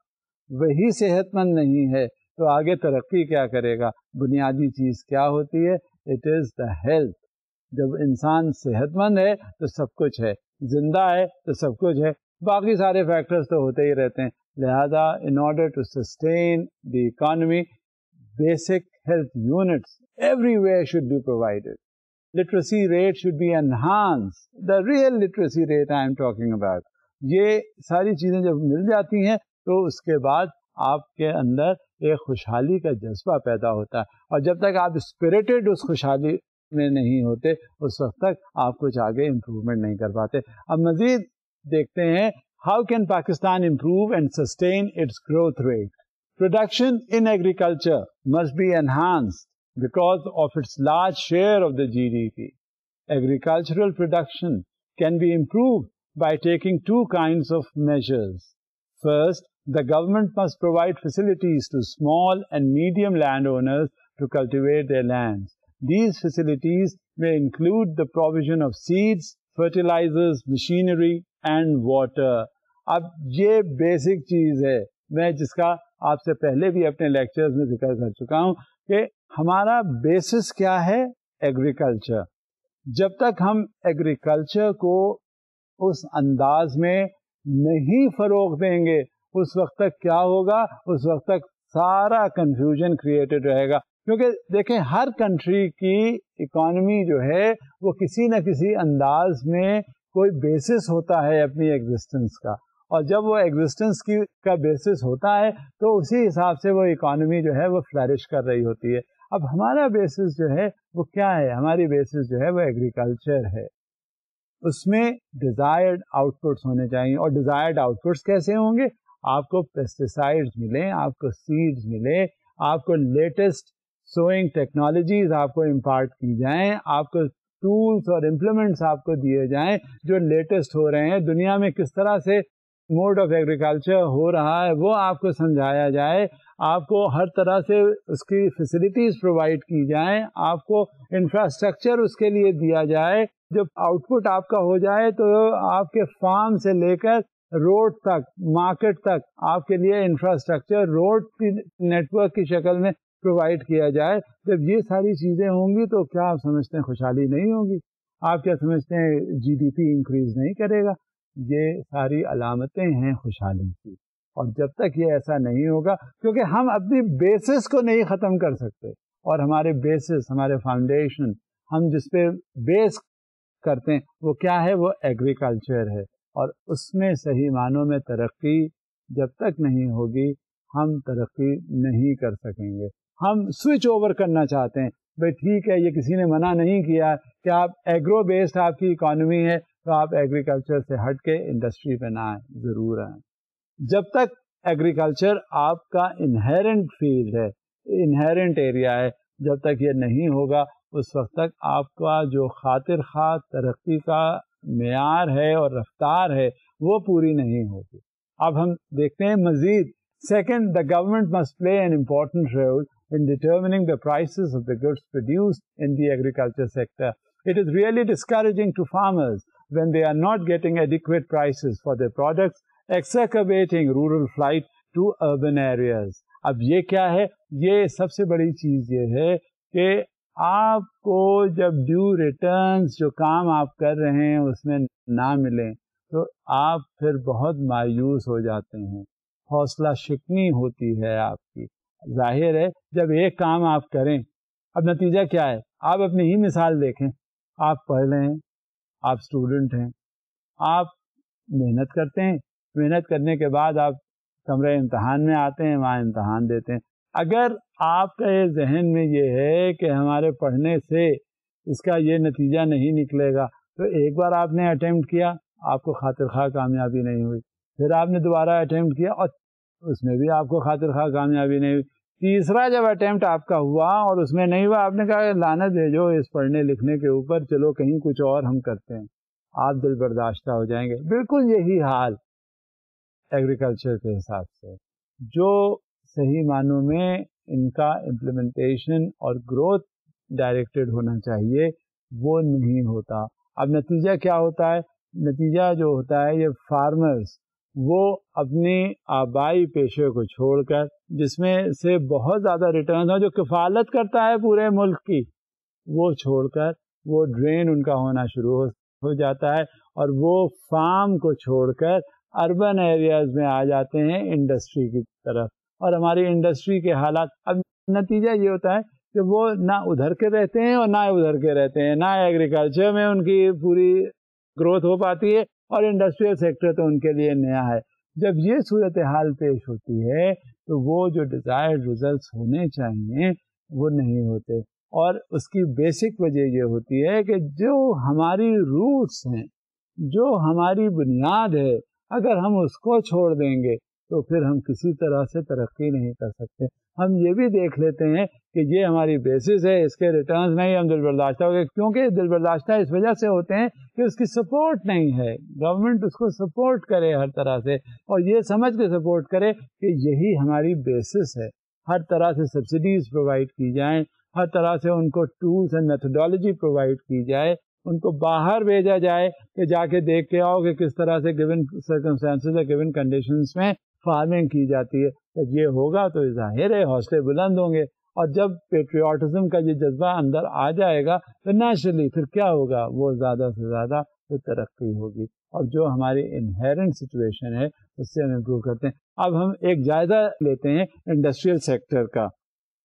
وہی صحت مند نہیں ہے، تو آگے ترقی کیا کرے گا؟ بنیادی چیز کیا ہوتی ہے؟ It is the health. جب انسان صحت مند ہے تو سب کچھ ہے، زندہ ہے تو سب کچھ ہے، باقی سارے فیکٹرز تو ہوتے ہی رہتے ہیں۔ لہذا in order to sustain the economy, basic health units everywhere should be provided. Literacy rate should be enhanced. The real literacy rate I am talking about. یہ ساری چیزیں جب مل جاتی ہیں تو اس کے بعد آپ کے اندر ایک خوشحالی کا جذبہ پیدا ہوتا ہے، اور جب تک آپ اسپرٹڈ اس خوشحالی میں نہیں ہوتے اس وقت تک آپ کچھ آگے امپروومنٹ نہیں کر پاتے. اب مزید دیکھتے ہیں how can Pakistan improve and sustain its growth rate. Production in agriculture must be enhanced because of its large share of the GDP. Agricultural production can be improved by taking two kinds of measures. First, the government must provide facilities to small and medium landowners to cultivate their lands. These facilities may include the provision of seeds, fertilizers, machinery, and water. اب یہ basic چیز ہے، میں جس کا آپ سے پہلے بھی اپنے لیکچرز میں ذکر کر چکا ہوں کہ ہمارا بیسس کیا ہے؟ ایگریکلچر. جب تک ہم ایگریکلچر کو اس انداز میں نہیں فروغ دیں گے اس وقت تک کیا ہوگا؟ اس وقت تک سارا کنفیوژن کریٹڈ رہے گا. کیونکہ دیکھیں ہر کنٹری کی اکانومی جو ہے وہ کسی نہ کسی انداز میں کوئی بیسس ہوتا ہے اپنی ایگزسٹنس کا، اور جب وہ ایگزسٹنس کا بیسس ہوتا ہے تو اسی حساب سے وہ اکانومی جو ہے وہ فلرش کر رہی ہوتی ہے. اب ہمارا بیسس جو ہے وہ کیا ہے؟ ہماری بیسس جو ہے وہ ایگریکلچر ہے. اس میں ڈیزائرڈ آؤٹ پٹس ہونے چاہیے، اور ڈیزائرڈ آؤٹ پٹس کیسے ہوں گے؟ آپ کو پیسٹیسائڈز ملیں، آپ کو سیڈز ملے، آپ کو لیٹسٹ سوئنگ ٹیکنالوجیز آپ کو امپارٹ کی جائیں، آپ کو ٹولس اور امپلیمنٹس آپ کو دیے جائیں جو لیٹسٹ ہو رہے ہیں. دنیا میں کس طرح سے موڈ آف ایگریکلچر ہو رہا ہے وہ آپ کو سمجھایا جائے, آپ کو ہر طرح سے اس کی فیسلٹیز پرووائڈ کی جائیں, آپ کو انفراسٹرکچر اس کے لیے دیا جائے. جب آؤٹ پٹ آپ کا ہو جائے تو آپ کے فارم سے لے کر روڈ تک, مارکیٹ تک آپ کے لیے انفراسٹرکچر روڈ کی نیٹ ورک کی شکل میں پرووائڈ کیا جائے. جب یہ ساری چیزیں ہوں گی تو کیا آپ سمجھتے ہیں خوشحالی نہیں ہوگی؟ آپ کیا سمجھتے ہیں جی ڈی پی انکریز نہیں کرے گا؟ یہ ساری علامتیں ہیں خوشحالی کی. اور جب تک یہ ایسا نہیں ہوگا, کیونکہ ہم اپنی بیسس کو نہیں ختم کر سکتے, اور ہمارے بیسس, ہمارے فاؤنڈیشن, ہم جس پہ بیس کرتے ہیں وہ کیا ہے؟ وہ ایگریکلچر ہے. اور اس میں صحیح معنوں میں ترقی جب تک نہیں ہوگی ہم ترقی نہیں کر سکیں گے. ہم سوئچ اوور کرنا چاہتے ہیں, بھائی ٹھیک ہے یہ کسی نے منع نہیں کیا کہ آپ ایگرو بیسڈ آپ کی اکانومی ہے تو آپ ایگریکلچر سے ہٹ کے انڈسٹری پہ نہ آئیں, ضرور آئیں. جب تک ایگریکلچر آپ کا انہیرنٹ فیلڈ ہے, انہیرنٹ ایریا ہے, جب تک یہ نہیں ہوگا اس وقت تک آپ کا جو خاطر خواہ ترقی کا معیار ہے اور رفتار ہے وہ پوری نہیں ہوگی. اب ہم دیکھتے ہیں مزید. Second, the government must play an important role in determining the prices of the goods produced in the agriculture sector. It is really discouraging to farmers when they are not getting adequate prices for their products, exacerbating rural flight to urban areas. اب یہ کیا ہے؟ یہ سب سے بڑی چیز یہ ہے کہ آپ کو جب ڈیو ریٹرنز جو کام آپ کر رہے ہیں اس میں نہ ملیں تو آپ پھر بہت مایوس ہو جاتے ہیں, حوصلہ شکنی ہوتی ہے آپ کی. ظاہر ہے جب ایک کام آپ کریں, اب نتیجہ کیا ہے؟ آپ اپنی ہی مثال دیکھیں. آپ پڑھ رہے ہیں, آپ اسٹوڈنٹ ہیں, آپ محنت کرتے ہیں, محنت کرنے کے بعد آپ کمرے امتحان میں آتے ہیں, وہاں امتحان دیتے ہیں. اگر آپ کا یہ ذہن میں یہ ہے کہ ہمارے پڑھنے سے اس کا یہ نتیجہ نہیں نکلے گا, تو ایک بار آپ نے اٹیمپٹ کیا, آپ کو خاطر خواہ کامیابی نہیں ہوئی, پھر آپ نے دوبارہ اٹیمپٹ کیا اور اس میں بھی آپ کو خاطر خواہ کامیابی نہیں ہوئی, تیسرا جب اٹیمپٹ آپ کا ہوا اور اس میں نہیں ہوا, آپ نے کہا لعنت بھیجو اس پڑھنے لکھنے کے اوپر, چلو کہیں کچھ اور ہم کرتے ہیں, آپ دل برداشتہ ہو جائیں گے. بالکل یہی حال ایگریکلچر کے حساب سے, جو صحیح معنوں میں ان کا امپلیمنٹیشن اور گروتھ ڈائریکٹڈ ہونا چاہیے وہ نہیں ہوتا. اب نتیجہ کیا ہوتا ہے؟ نتیجہ جو ہوتا ہے یہ فارمرز وہ اپنی آبائی پیشے کو چھوڑ کر, جس میں سے بہت زیادہ ریٹرنز ہیں, جو کفالت کرتا ہے پورے ملک کی, وہ چھوڑ کر وہ ڈرین ان کا ہونا شروع ہو جاتا ہے, اور وہ فارم کو چھوڑ کر اربن ایریاز میں آ جاتے ہیں انڈسٹری کی طرف. اور ہماری انڈسٹری کے حالات, اب نتیجہ یہ ہوتا ہے کہ وہ نہ ادھر کے رہتے ہیں اور نہ ادھر کے رہتے ہیں, نہ ایگریکلچر میں ان کی پوری گروتھ ہو پاتی ہے, اور انڈسٹریل سیکٹر تو ان کے لیے نیا ہے. جب یہ صورتحال پیش ہوتی ہے تو وہ جو ڈیزائرڈ ریزلٹس ہونے چاہیے وہ نہیں ہوتے. اور اس کی بیسک وجہ یہ ہوتی ہے کہ جو ہماری روٹس ہیں, جو ہماری بنیاد ہے, اگر ہم اس کو چھوڑ دیں گے تو پھر ہم کسی طرح سے ترقی نہیں کر سکتے. ہم یہ بھی دیکھ لیتے ہیں کہ یہ ہماری بیسس ہے, اس کے ریٹرنز نہیں, ہم دل برداشتہ ہو گئے, کیونکہ دل برداشتہ اس وجہ سے ہوتے ہیں کہ اس کی سپورٹ نہیں ہے. گورنمنٹ اس کو سپورٹ کرے ہر طرح سے, اور یہ سمجھ کے سپورٹ کرے کہ یہی ہماری بیسس ہے. ہر طرح سے سبسڈیز پرووائڈ کی جائیں, ہر طرح سے ان کو ٹولز اینڈ میتھڈالوجی پرووائڈ کی جائے, ان کو باہر بھیجا جائے کہ جا کے دیکھ کے آؤ کہ کس طرح سے گیون سرکمسٹانسز اور گیون کنڈیشنز میں فارمنگ کی جاتی ہے. جب یہ ہوگا تو ظاہر ہے حوصلے بلند ہوں گے, اور جب پیٹریوٹزم کا یہ جذبہ اندر آ جائے گا تو نیچرلی پھر کیا ہوگا, وہ زیادہ سے زیادہ پھر ترقی ہوگی, اور جو ہماری انہیرنٹ سچویشن ہے اس سے ہم امپروو کرتے ہیں. اب ہم ایک جائزہ لیتے ہیں انڈسٹریل سیکٹر کا.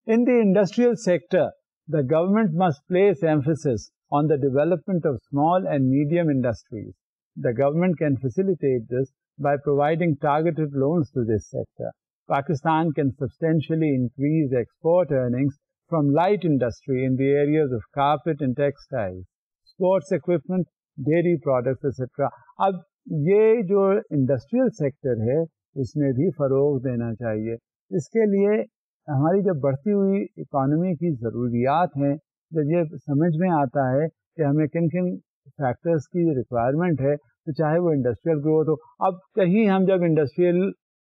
In the industrial sector, the government must place emphasis on the development of small and medium industries. The government can facilitate this by providing targeted loans to this sector. Pakistan can substantially increase export earnings from light industry in the areas of carpet and textiles, sports equipment, dairy products, etc. اب یہ جو industrial sector ہے اس میں بھی فروغ دینا چاہیے. اس کے لیے ہماری جب بڑھتی ہوئی اکانومی کی ضروریات ہیں, جب یہ سمجھ میں آتا ہے کہ ہمیں کن کن فیکٹرز کی ریکوائرمنٹ ہے, تو چاہے وہ انڈسٹریل گروتھ ہو. اب کہیں ہم جب انڈسٹریل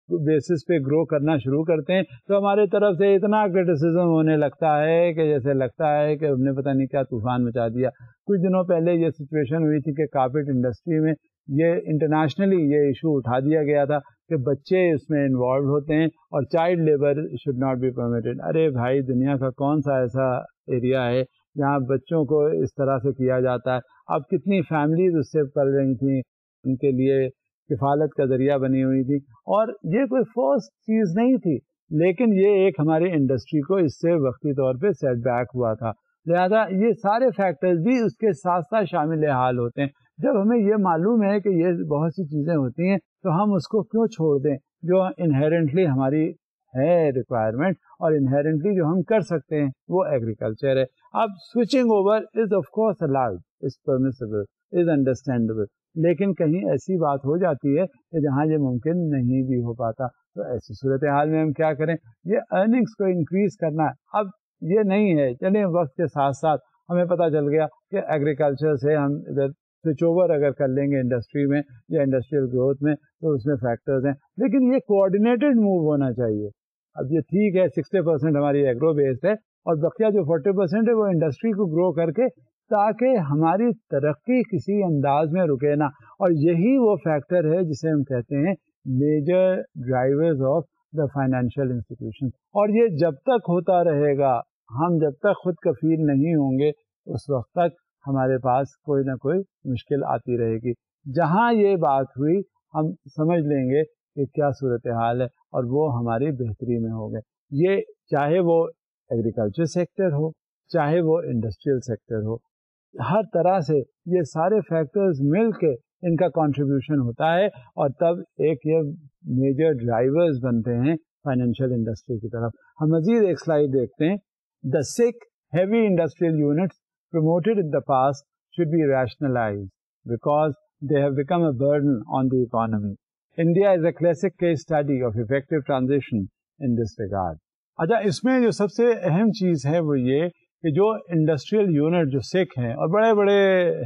بیسس پہ گرو کرنا شروع کرتے ہیں تو ہمارے طرف سے اتنا کرٹیسزم ہونے لگتا ہے کہ جیسے لگتا ہے کہ ہم نے پتہ نہیں کیا طوفان مچا دیا. کچھ دنوں پہلے یہ سچویشن ہوئی تھی کہ کارپیٹ انڈسٹری میں یہ انٹرنیشنلی یہ ایشو اٹھا دیا گیا تھا کہ بچے اس میں انوالو ہوتے ہیں اور child labour should not be permitted. ارے بھائی، دنیا کا کون سا ایسا ایریا ہے جہاں بچوں کو اس طرح سے کیا جاتا ہے؟ اب کتنی فیملیز اس سے پل رہی تھیں، ان کے لیے کفالت کا ذریعہ بنی ہوئی تھی، اور یہ کوئی فورس چیز نہیں تھی، لیکن یہ ایک ہماری انڈسٹری کو اس سے وقتی طور پہ سیٹ بیک ہوا تھا. لہذا یہ سارے فیکٹرز بھی اس کے ساتھ ساتھ شامل حال ہوتے ہیں. جب ہمیں یہ معلوم ہے کہ یہ بہت سی چیزیں ہوتی ہیں تو ہم اس کو کیوں چھوڑ دیں جو انہیرنٹلی ہماری ہے ریکوائرمنٹ، اور انہیرنٹلی جو ہم کر سکتے ہیں وہ ایگریکلچر ہے. اب switching over is of course allowed, is permissible, is understandable, لیکن کہیں ایسی بات ہو جاتی ہے کہ جہاں یہ ممکن نہیں بھی ہو پاتا، تو ایسی صورتحال میں ہم کیا کریں؟ یہ ارننگس کو انکریز کرنا ہے. اب یہ نہیں ہے، چلیں وقت کے ساتھ ساتھ ہمیں پتہ چل گیا کہ ایگریکلچر سے ہم ادھر سوئچ اوور اگر کر لیں گے انڈسٹری میں یا انڈسٹریل گروتھ میں تو اس میں فیکٹرز ہیں، لیکن یہ کوآرڈینیٹڈ موو ہونا چاہیے. اب یہ ٹھیک ہے 60% ہماری ایگرو بیسڈ ہے اور بقیہ جو 40% ہے وہ انڈسٹری کو گرو کر کے، تاکہ ہماری ترقی کسی انداز میں رکے نہ. اور یہی وہ فیکٹر ہے جسے ہم کہتے ہیں major drivers of the financial institution. اور یہ جب تک ہوتا رہے گا، ہم جب تک خود کفیل نہیں ہوں گے، اس وقت تک ہمارے پاس کوئی نہ کوئی مشکل آتی رہے گی. جہاں یہ بات ہوئی ہم سمجھ لیں گے کہ کیا صورتحال ہے اور وہ ہماری بہتری میں ہو گئے. یہ چاہے وہ ایگریکلچر سیکٹر ہو، چاہے وہ انڈسٹریل سیکٹر ہو، ہر طرح سے یہ سارے فیکٹرز مل کے ان کا کنٹریبیوشن ہوتا ہے، اور تب ایک یہ میجر ڈرائیورز بنتے ہیں فائنینشیل انڈسٹری کی طرف. ہم مزید ایک سلائیڈ دیکھتے ہیں. The sick heavy industrial units promoted in the past should be rationalized because they have become a burden on the economy. India is a classic case study of effective transition in this regard. اچھا، اس میں جو سب سے اہم چیز ہے وہ یہ کہ جو انڈسٹریل یونٹ جو سکھ ہیں اور بڑے بڑے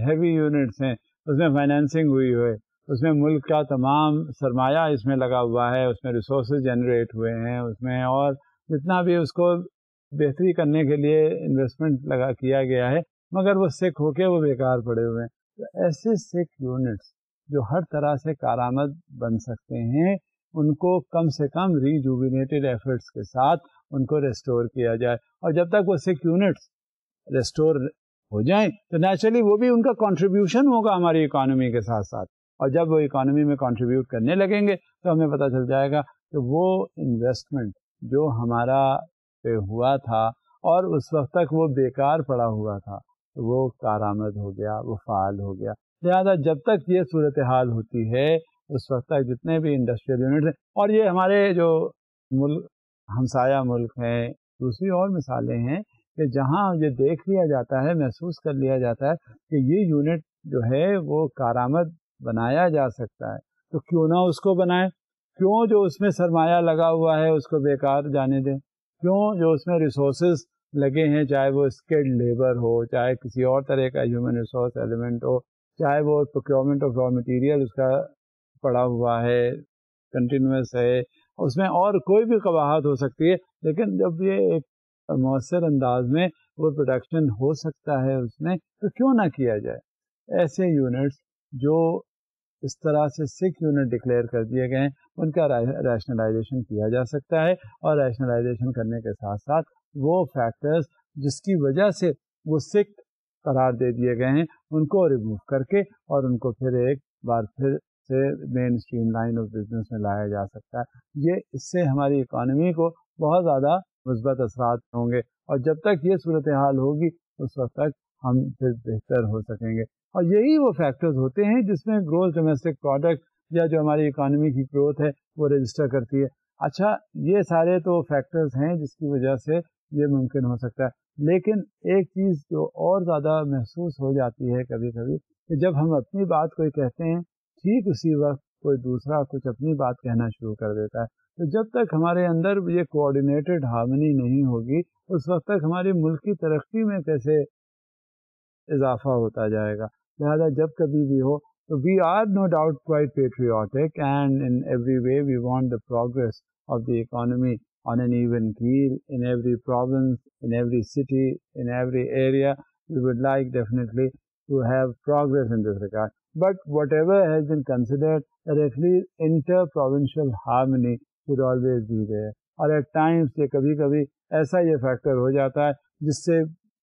ہیوی یونٹس ہیں، اس میں فائنینسنگ ہوئی ہوئے، اس میں ملک کا تمام سرمایہ اس میں لگا ہوا ہے، اس میں ریسورسز جنریٹ ہوئے ہیں، اس میں اور جتنا بھی اس کو بہتری کرنے کے لیے انویسٹمنٹ لگا کیا گیا ہے، مگر وہ سکھ ہو کے وہ بیکار پڑے ہوئے ہیں. تو ایسے سکھ یونٹس جو ہر طرح سے کارآمد بن سکتے ہیں، ان کو کم سے کم ریجووینیٹڈ ایفرٹس کے ساتھ ان کو ریسٹور کیا جائے. اور جب تک وہ سکھ یونٹس ریسٹور ہو جائیں تو نیچرلی وہ بھی ان کا کنٹریبیوشن ہوگا ہماری اکانومی کے ساتھ ساتھ، اور جب وہ اکانومی میں کنٹریبیوٹ کرنے لگیں گے تو ہمیں پتہ چل جائے گا کہ وہ انویسٹمنٹ جو ہمارا پہ ہوا تھا اور اس وقت تک وہ بیکار پڑا ہوا تھا، وہ کارآمد ہو گیا، وہ فعال ہو گیا. لہٰذا جب تک یہ صورتحال ہوتی ہے اس وقت تک جتنے بھی انڈسٹریل یونٹس ہیں، اور یہ ہمارے جو ملک ہمسایہ ملک ہیں، دوسری اور مثالیں ہیں کہ جہاں یہ دیکھ لیا جاتا ہے، محسوس کر لیا جاتا ہے کہ یہ یونٹ جو ہے وہ کارآمد بنایا جا سکتا ہے، تو کیوں نہ اس کو بنائیں؟ کیوں جو اس میں سرمایہ لگا ہوا ہے اس کو بیکار جانے دیں؟ کیوں جو اس میں ریسورسز لگے ہیں، چاہے وہ اسکلڈ لیبر ہو، چاہے کسی اور طرح کا ہیومن ریسورس ایلیمنٹ ہو، چاہے وہ پروکیورمنٹ آف را مٹیریل اس کا پڑا ہوا ہے، کنٹینیوس ہے، اس میں اور کوئی بھی قباحت ہو سکتی ہے، لیکن جب یہ ایک مؤثر انداز میں وہ پروڈکشن ہو سکتا ہے اس میں، تو کیوں نہ کیا جائے. ایسے یونٹس جو اس طرح سے سکھ یونٹ ڈکلیئر کر دیے گئے ہیں، ان کا ریشنلائزیشن کیا جا سکتا ہے، اور ریشنلائزیشن کرنے کے ساتھ ساتھ وہ فیکٹرز جس کی وجہ سے وہ سکھ قرار دے دیے گئے ہیں ان کو ریموو کر کے اور ان کو پھر ایک بار پھر سے مین اسٹریم لائن آف بزنس میں لایا جا سکتا ہے. یہ اس سے ہماری اکانومی کو بہت زیادہ مثبت اثرات ہوں گے، اور جب تک یہ صورتحال ہوگی اس وقت تک ہم پھر بہتر ہو سکیں گے. اور یہی وہ فیکٹرز ہوتے ہیں جس میں گروتھ ڈومیسٹک پروڈکٹ یا جو ہماری اکانومی کی گروتھ ہے وہ رجسٹر کرتی ہے. اچھا، یہ سارے تو فیکٹرز ہیں جس کی وجہ سے یہ ممکن ہو سکتا ہے، لیکن ایک چیز جو اور زیادہ محسوس ہو جاتی ہے کبھی کبھی کہ جب ہم اپنی بات کوئی کہتے ہیں، ٹھیک اسی وقت کوئی دوسرا کچھ اپنی بات کہنا شروع کر دیتا ہے. تو جب تک ہمارے اندر یہ کوآرڈینیٹڈ ہارمنی نہیں ہوگی، اس وقت تک ہماری ملک کی ترقی میں کیسے اضافہ ہوتا جائے گا. لہذا جب کبھی بھی ہو So we are no doubt quite patriotic, and in every way we want the progress of the economy on an even keel in every province, in every city, in every area. We would like definitely to have progress in this regard. But whatever has been considered, that at least inter-provincial harmony should always be there. اور at Times یہ کبھی کبھی ایسا یہ factor ہو جاتا ہے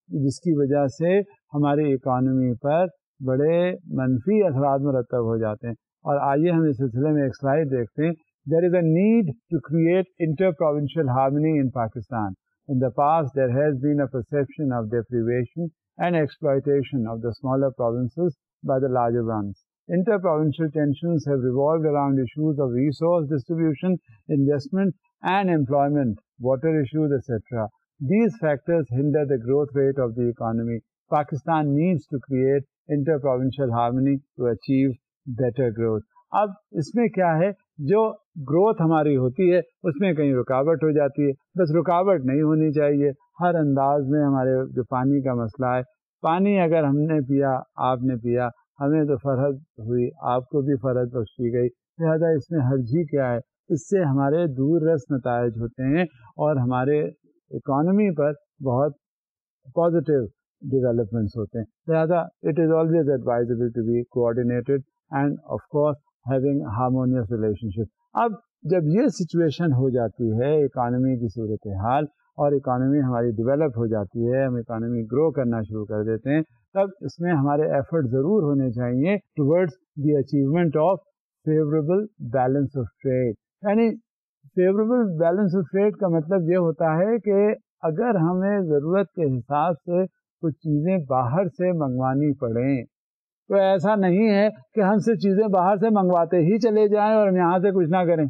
جس کی وجہ سے ہماری اکانومی پر بڑے منفی اثرات مرتب ہو جاتے ہیں. اور آئیے ہم اس سلسلے میں ایک سلائڈ دیکھتے ہیں. There is a need to create inter provincial harmony in Pakistan. In the past, there has been a perception of deprivation and exploitation of the smaller provinces by the larger ones. Inter-provincial tensions have revolved around issues of resource distribution, investment, and employment, water issues, etc. These factors hinder the growth rate of the economy. Pakistan needs to create inter-provincial harmony to achieve better growth. اب اس میں کیا ہے، جو growth ہماری ہوتی ہے اس میں کہیں رکاوٹ ہو جاتی ہے. بس رکاوٹ نہیں ہونی چاہیے. ہر انداز میں ہمارے جو پانی کا مسئلہ ہے، پانی اگر ہم نے پیا، آپ نے پیا، ہمیں تو فرحت ہوئی، آپ کو بھی فرحت بخشی گئی. لہٰذا اس میں حرج ہی کیا ہے؟ اس سے ہمارے دور رس نتائج ہوتے ہیں اور ہمارے اکانومی پر بہت پازیٹیو ڈیولپمنٹس ہوتے ہیں. لہٰذا it is always advisable to be coordinated and of course having harmonious relationship. اب جب یہ سچویشن ہو جاتی ہے اکانومی کی صورتحال اور اکانومی ہماری ڈیولپ ہو جاتی ہے، ہم اکانومی گرو کرنا شروع کر دیتے ہیں، تب اس میں ہمارے ایفرٹ ضرور ہونے چاہیے towards the achievement of favourable balance of trade. یعنی فیوریبل بیلنس آف ٹریڈ کا مطلب یہ ہوتا ہے کہ اگر ہمیں ضرورت کے حساب سے کچھ چیزیں باہر سے منگوانی پڑیں تو ایسا نہیں ہے کہ ہم سے چیزیں باہر سے منگواتے ہی چلے جائیں اور ہم یہاں سے کچھ نہ کریں.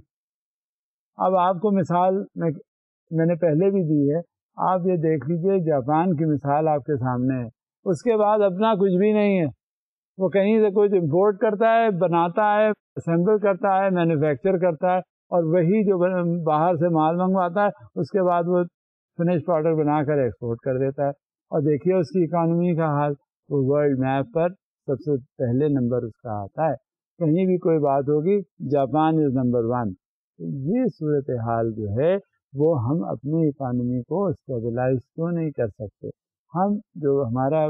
اب آپ کو مثال میں نے پہلے بھی دی ہے، آپ یہ دیکھ لیجئے جاپان کی مثال آپ کے سامنے ہے. اس کے بعد اپنا کچھ بھی نہیں ہے، وہ کہیں سے کچھ امپورٹ کرتا ہے، بناتا ہے، اسمبل کرتا ہے، مینوفیکچر کرتا ہے، اور وہی جو باہر سے مال منگواتا ہے اس کے بعد وہ فنش پروڈکٹ بنا کر ایکسپورٹ کر دیتا ہے. اور دیکھیے اس کی اکانومی کا حال، وہ ورلڈ میپ پر سب سے پہلے نمبر اس کا آتا ہے. کہیں بھی کوئی بات ہوگی جاپان از نمبر 1. یہ صورتحال جو ہے وہ ہم اپنی اکانومی کو اسٹیبلائز کیوں نہیں کر سکتے؟ ہم جو ہمارا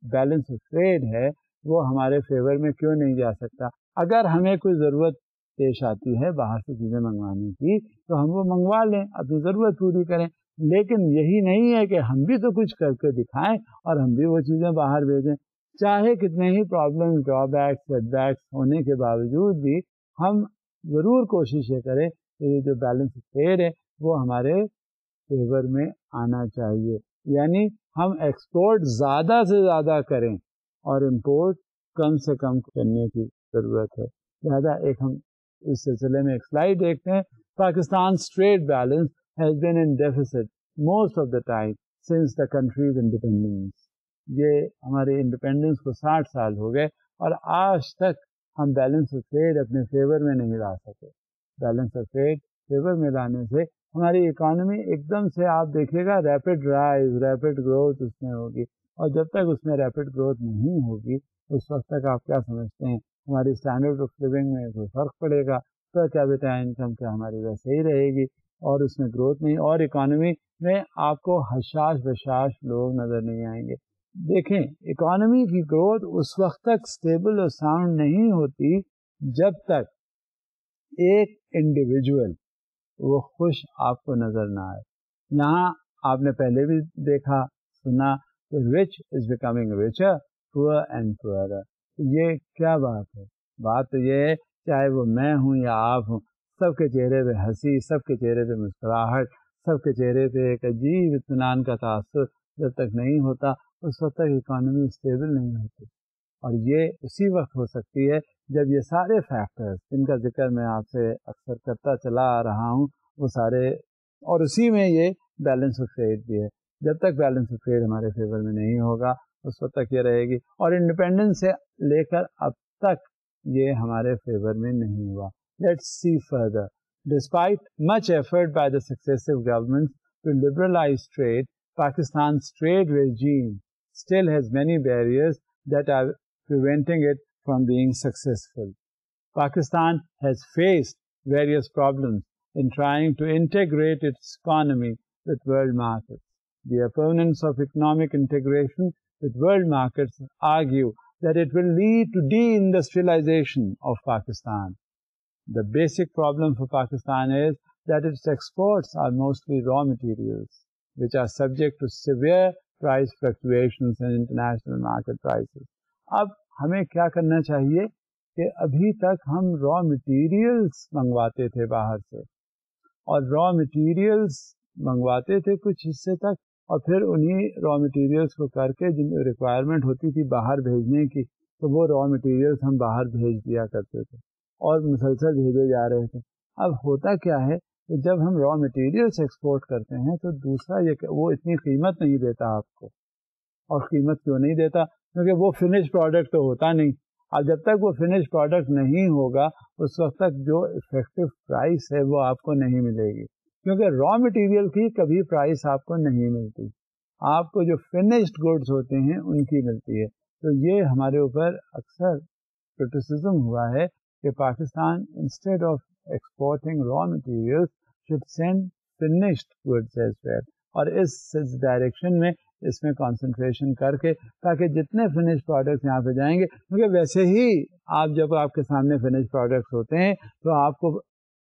بیلنس آف ٹریڈ ہے وہ ہمارے فیور میں کیوں نہیں جا سکتا؟ اگر ہمیں کوئی ضرورت پیش آتی ہے باہر سے چیزیں منگوانے کی تو ہم وہ منگوا لیں، اپنی ضرورت پوری کریں. لیکن یہی نہیں ہے کہ ہم بھی تو کچھ کر کے دکھائیں اور ہم بھی وہ چیزیں باہر بھیجیں. چاہے کتنے ہی پرابلم، ڈرا بیکس، سیٹ بیکس ہونے کے باوجود بھی ہم ضرور کوشش یہ کریں کہ یہ جو بیلنس ٹریڈ ہے وہ ہمارے فیور میں آنا چاہیے. یعنی ہم ایکسپورٹ زیادہ سے زیادہ کریں اور امپورٹ کم سے کم کرنے کی ضرورت ہے. لہذا ایک ہم اس سلسلے میں ایک سلائڈ دیکھتے ہیں. Pakistan trade balance has been in deficit most of the time since the country's independence. یہ ہمارے انڈیپینڈنس کو 60 سال ہو گئے اور آج تک ہم بیلنس آف ٹریڈ اپنے فیور میں نہیں لا سکے. بیلنس آف ٹریڈ فیور میں لانے سے ہماری اکانومی ایک دم سے آپ دیکھیے گا ریپڈ رائز، ریپڈ گروتھ اس میں ہوگی. اور جب تک اس میں ریپڈ گروتھ نہیں ہوگی اس وقت تک آپ کیا سمجھتے ہیں ہماری اسٹینڈرڈ آف لیونگ میں کوئی فرق پڑے گا؟ پر کیپٹا انکم کیا ہماری ویسے ہی رہے گی اور اس میں گروتھ نہیں. اور اکانومی میں آپ کو حشاش بشاش لوگ نظر نہیں آئیں گے. دیکھیں اکانومی کی گروتھ اس وقت تک اسٹیبل اور ساؤنڈ نہیں ہوتی جب تک ایک انڈیویجول وہ خوش آپ کو نظر نہ آئے. یہاں آپ نے پہلے بھی دیکھا سنا کہ rich is becoming richer, poor and پورر. یہ کیا بات ہے؟ بات تو یہ ہے چاہے وہ میں ہوں یا آپ ہوں، سب کے چہرے پہ ہنسی، سب کے چہرے پہ مسکراہٹ، سب کے چہرے پہ ایک عجیب اطمینان کا تاثر جب تک نہیں ہوتا اس وقت تک اکانومی اسٹیبل نہیں ہوتی. اور یہ اسی وقت ہو سکتی ہے جب یہ سارے فیکٹرز جن کا ذکر میں آپ سے اکثر کرتا چلا آ رہا ہوں وہ سارے، اور اسی میں یہ بیلنس آف ٹریڈ بھی ہے. جب تک بیلنس آف ٹریڈ ہمارے فیور میں نہیں ہوگا اس وقت تک یہ رہے گی. اور انڈیپینڈنس سے لے کر اب تک یہ ہمارے فیور میں نہیں ہوا. Let's see further. Despite much effort by the successive governments to liberalize trade, Pakistan's trade regime still has many barriers that are preventing it from being successful. Pakistan has faced various problems in trying to integrate its economy with world markets. The opponents of economic integration with world markets argue that it will lead to deindustrialization of Pakistan. The basic problem for Pakistan is that its exports are mostly raw materials, which are subject to severe price fluctuations in international market prices. اب ہمیں کیا کرنا چاہیے کہ ابھی تک ہم raw materials منگواتے تھے باہر سے، اور را مٹیریلس منگواتے تھے کچھ حصے تک، اور پھر انہی را مٹیریلس کو کر کے جن ریکوائرمنٹ ہوتی تھی باہر بھیجنے کی، تو وہ را مٹیریلس ہم باہر بھیج دیا کرتے تھے اور مسلسل بھیجے جا رہے تھے. اب ہوتا کیا ہے کہ جب ہم را مٹیریلس ایکسپورٹ کرتے ہیں تو دوسرا یہ کہ وہ اتنی قیمت نہیں دیتا آپ کو. اور قیمت کیوں نہیں دیتا؟ کیونکہ وہ فنش پروڈکٹ تو ہوتا نہیں. اب جب تک وہ فنش پروڈکٹ نہیں ہوگا اس وقت تک جو افیکٹو پرائس ہے وہ آپ کو نہیں ملے گی، کیونکہ را مٹیریل کی کبھی پرائس آپ کو نہیں ملتی، آپ کو جو فنشڈ گڈس ہوتے ہیں ان کی ملتی ہے. تو یہ ہمارے اوپر اکثر کرٹیسزم ہوا ہے کہ Pakistan instead of exporting raw materials should send finished goods as well, اور اس ڈائریکشن میں اس میں کانسنٹریشن کر کے تاکہ جتنے فنش پروڈکٹس یہاں پہ جائیں گے، کیونکہ ویسے ہی آپ جب آپ کے سامنے فنش پروڈکٹس ہوتے ہیں تو آپ کو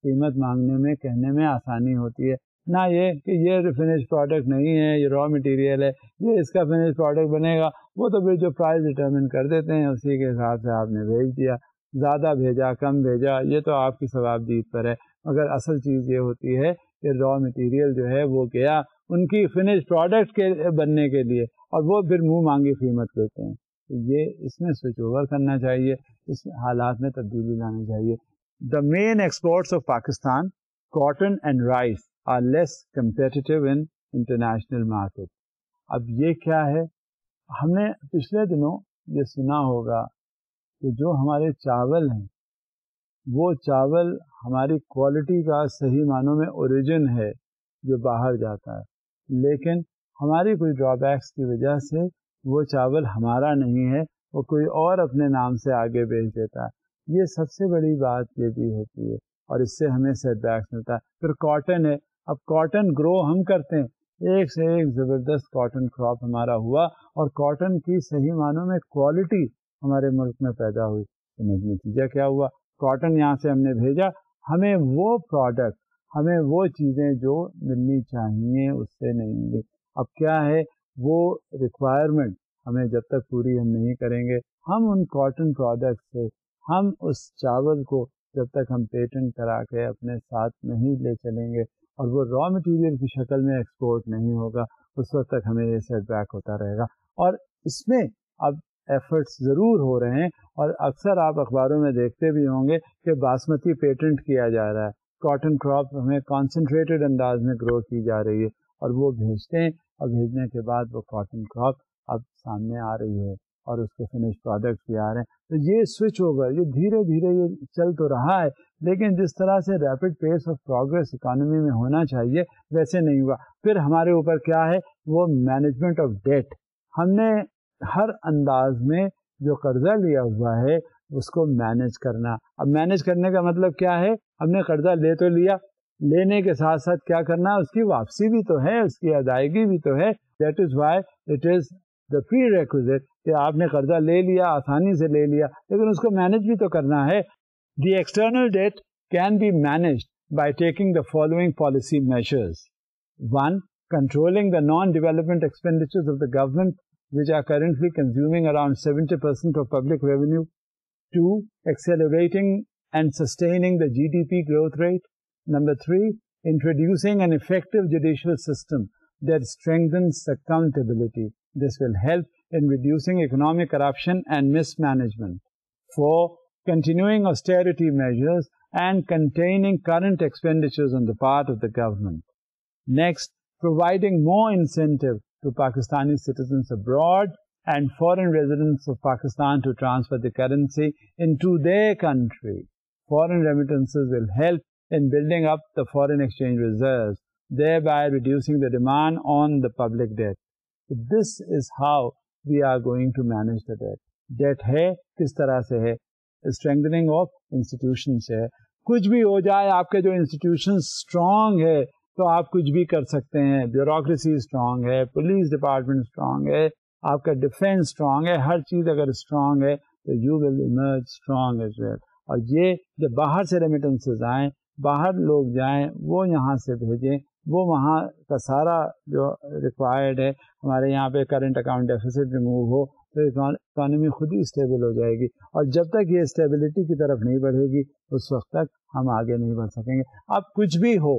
قیمت مانگنے میں کہنے میں آسانی ہوتی ہے، نہ یہ کہ یہ فنش پروڈکٹ نہیں ہے، یہ را مٹیریل ہے، یہ اس کا فنش پروڈکٹ بنے گا. وہ تو پھر جو پرائز ڈٹرمن کر دیتے ہیں اسی کے حساب سے آپ نے بھیج دیا، زیادہ بھیجا کم بھیجا یہ تو آپ کی ثوابدید پر ہے. مگر اصل چیز یہ ہوتی ہے کہ را مٹیریل جو ہے وہ گیا ان کی فنش پروڈکٹ کے بننے کے لیے، اور وہ پھر منہ مانگی قیمت لیتے ہیں. تو یہ اس میں سوئچ اوور کرنا چاہیے، اس حالات میں تبدیلی لانی چاہیے. The main exports of Pakistan, cotton and rice, are less competitive in international market. اب یہ کیا ہے؟ ہم نے پچھلے دنوں یہ سنا ہوگا کہ جو ہمارے چاول ہیں وہ چاول ہماری کوالٹی کا صحیح معنوں میں اوریجن ہے جو باہر جاتا ہے، لیکن ہماری کوئی ڈرا بیکس کی وجہ سے وہ چاول ہمارا نہیں ہے، وہ کوئی اور اپنے نام سے آگے بیچ دیتا ہے. یہ سب سے بڑی بات یہ بھی ہوتی ہے، اور اس سے ہمیں سیٹ بیکس ملتا ہے. پھر کاٹن ہے، اب کاٹن گرو ہم کرتے ہیں، ایک سے ایک زبردست کاٹن کراپ ہمارا ہوا، اور کاٹن کی صحیح معنوں میں کوالٹی ہمارے ملک میں پیدا ہوئی. نتیجہ کیا ہوا؟ کاٹن یہاں سے ہم نے بھیجا، ہمیں وہ پروڈکٹ، ہمیں وہ چیزیں جو ملنی چاہیے اس سے نہیں ملی. اب کیا ہے، وہ ریکوائرمنٹ ہمیں جب تک پوری ہم نہیں کریں گے، ہم ان کاٹن پروڈکٹ سے، ہم اس چاول کو جب تک ہم پیٹنٹ کرا کے اپنے ساتھ نہیں لے چلیں گے اور وہ را مٹیریل کی شکل میں ایکسپورٹ نہیں ہوگا، اس وقت تک ہمیں یہ سیٹ بیک ہوتا رہے گا. اور اس میں اب ایفرٹس ضرور ہو رہے ہیں، اور اکثر آپ اخباروں میں دیکھتے بھی ہوں گے کہ باسمتی پیٹنٹ کیا جا رہا ہے، کاٹن کراپ ہمیں کانسنٹریٹڈ انداز میں گرو کی جا رہی ہے، اور وہ بھیجتے ہیں، اور بھیجنے کے بعد وہ کاٹن کراپ اب سامنے آ رہی ہے اور اس کے فنش پروڈکٹس بھی آ رہے ہیں. تو یہ سوئچ اوور یہ دھیرے دھیرے یہ چل تو رہا ہے، لیکن جس طرح سے rapid pace of progress economy میں ہونا چاہیے ویسے نہیں ہوا. پھر ہمارے اوپر کیا ہے، وہ مینجمنٹ آف ڈیٹ. ہم نے ہر انداز میں جو قرضہ لیا ہوا ہے اس کو مینیج کرنا. اب مینیج کرنے کا مطلب کیا ہے؟ ہم نے قرضہ لے تو لیا، لینے کے ساتھ ساتھ کیا کرنا، اس کی واپسی بھی تو ہے، اس کی ادائیگی بھی تو ہے. That is why it is the prerequisite کہ آپ نے قرضہ لے لیا، آسانی سے لے لیا، لیکن اس کو مینیج بھی تو کرنا ہے. The external debt can be managed by taking the following policy measures. 1. Controlling the non-development expenditures of the government, which are currently consuming around 70% of public revenue. 2. Accelerating and sustaining the GDP growth rate. Number 3. Introducing an effective judicial system that strengthens accountability. This will help in reducing economic corruption and mismanagement. 4. Continuing austerity measures and containing current expenditures on the part of the government. Next, providing more incentive to Pakistani citizens abroad and foreign residents of Pakistan to transfer the currency into their country. Foreign remittances will help in building up the foreign exchange reserves, thereby reducing the demand on the public debt. So this is how we are going to manage the debt. Debt ہے کس طرح سے ہے, اسٹرینگننگ of institution سے ہے. کچھ بھی ہو جائے, آپ کے جو انسٹیٹیوشن اسٹرانگ ہے تو آپ کچھ بھی کر سکتے ہیں. بیوروکریسی اسٹرانگ ہے, پولیس ڈپارٹمنٹ اسٹرانگ ہے, آپ کا ڈیفینس اسٹرانگ ہے, ہر چیز اگر اسٹرانگ ہے تو you will emerge strong as well. اور یہ جب باہر سے ریمیٹنسز آئیں, باہر لوگ جائیں, وہ یہاں سے بھیجیں, وہ وہاں کا سارا جو ریکوائرڈ ہے, ہمارے یہاں پہ کرنٹ اکاؤنٹ ڈیفیسٹ ریموو ہو تو اکانومی خود ہی اسٹیبل ہو جائے گی. اور جب تک یہ اسٹیبلٹی کی طرف نہیں بڑھے گی اس وقت تک ہم آگے نہیں بڑھ سکیں گے. اب کچھ بھی ہو,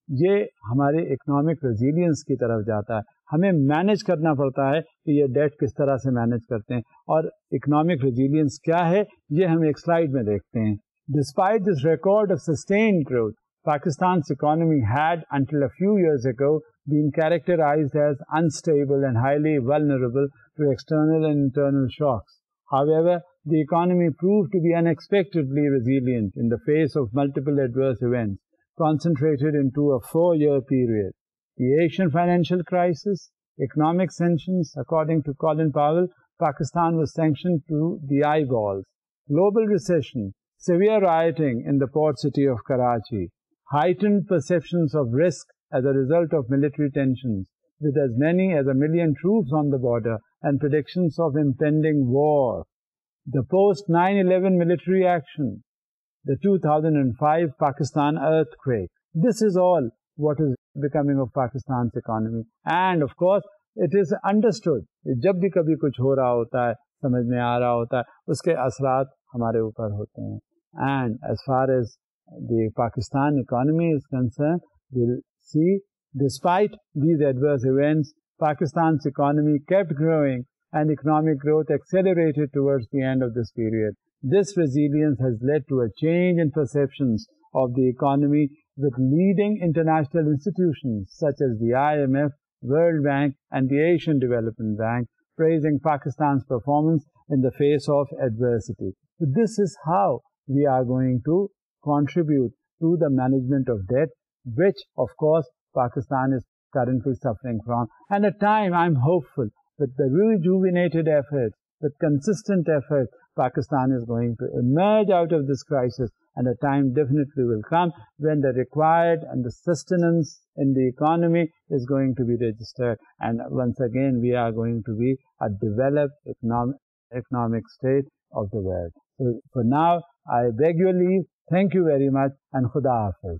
یہ ہمارے اکنامک ریزیلینس کی طرف جاتا ہے. ہمیں مینیج کرنا پڑتا ہے کہ یہ ڈیٹ کس طرح سے مینیج کرتے ہیں, اور اکنامک ریزیلینس کیا ہے یہ ہم ایک سلائیڈ میں دیکھتے ہیں. Despite this record of sustained growth, Pakistan's economy had, until a few years ago, been characterized as unstable and highly vulnerable to external and internal shocks. However, the economy proved to be unexpectedly resilient in the face of multiple adverse events, concentrated into a 4-year period. The Asian financial crisis, economic sanctions. According to Colin Powell, Pakistan was sanctioned to the eyeballs. Global recession, severe rioting in the port city of Karachi, heightened perceptions of risk as a result of military tensions, with as many as 1 million troops on the border and predictions of impending war. The post-9/11 military action, the 2005 Pakistan earthquake. This is all what is becoming of Pakistan's economy. And of course, it is understood. جب بھی کبھی کچھ ہو رہا ہوتا ہے, سمجھ میں آ رہا ہوتا ہے, اس کے اثرات ہمارے اوپر ہوتے ہیں. And as far as the Pakistan economy is concerned, we'll see, despite these adverse events, Pakistan's economy kept growing and economic growth accelerated towards the end of this period. This resilience has led to a change in perceptions of the economy, with leading international institutions such as the IMF, World Bank, and the Asian Development Bank praising Pakistan's performance in the face of adversity. So this is how we are going to contribute to the management of debt, which, of course, Pakistan is currently suffering from. And at time, I'm hopeful that the rejuvenated efforts, with consistent effort, Pakistan is going to emerge out of this crisis, and a time definitely will come when the required and the sustenance in the economy is going to be registered. And once again, we are going to be a developed economic state of the world. So for now, I beg your leave. Thank you very much, and Khuda Hafiz.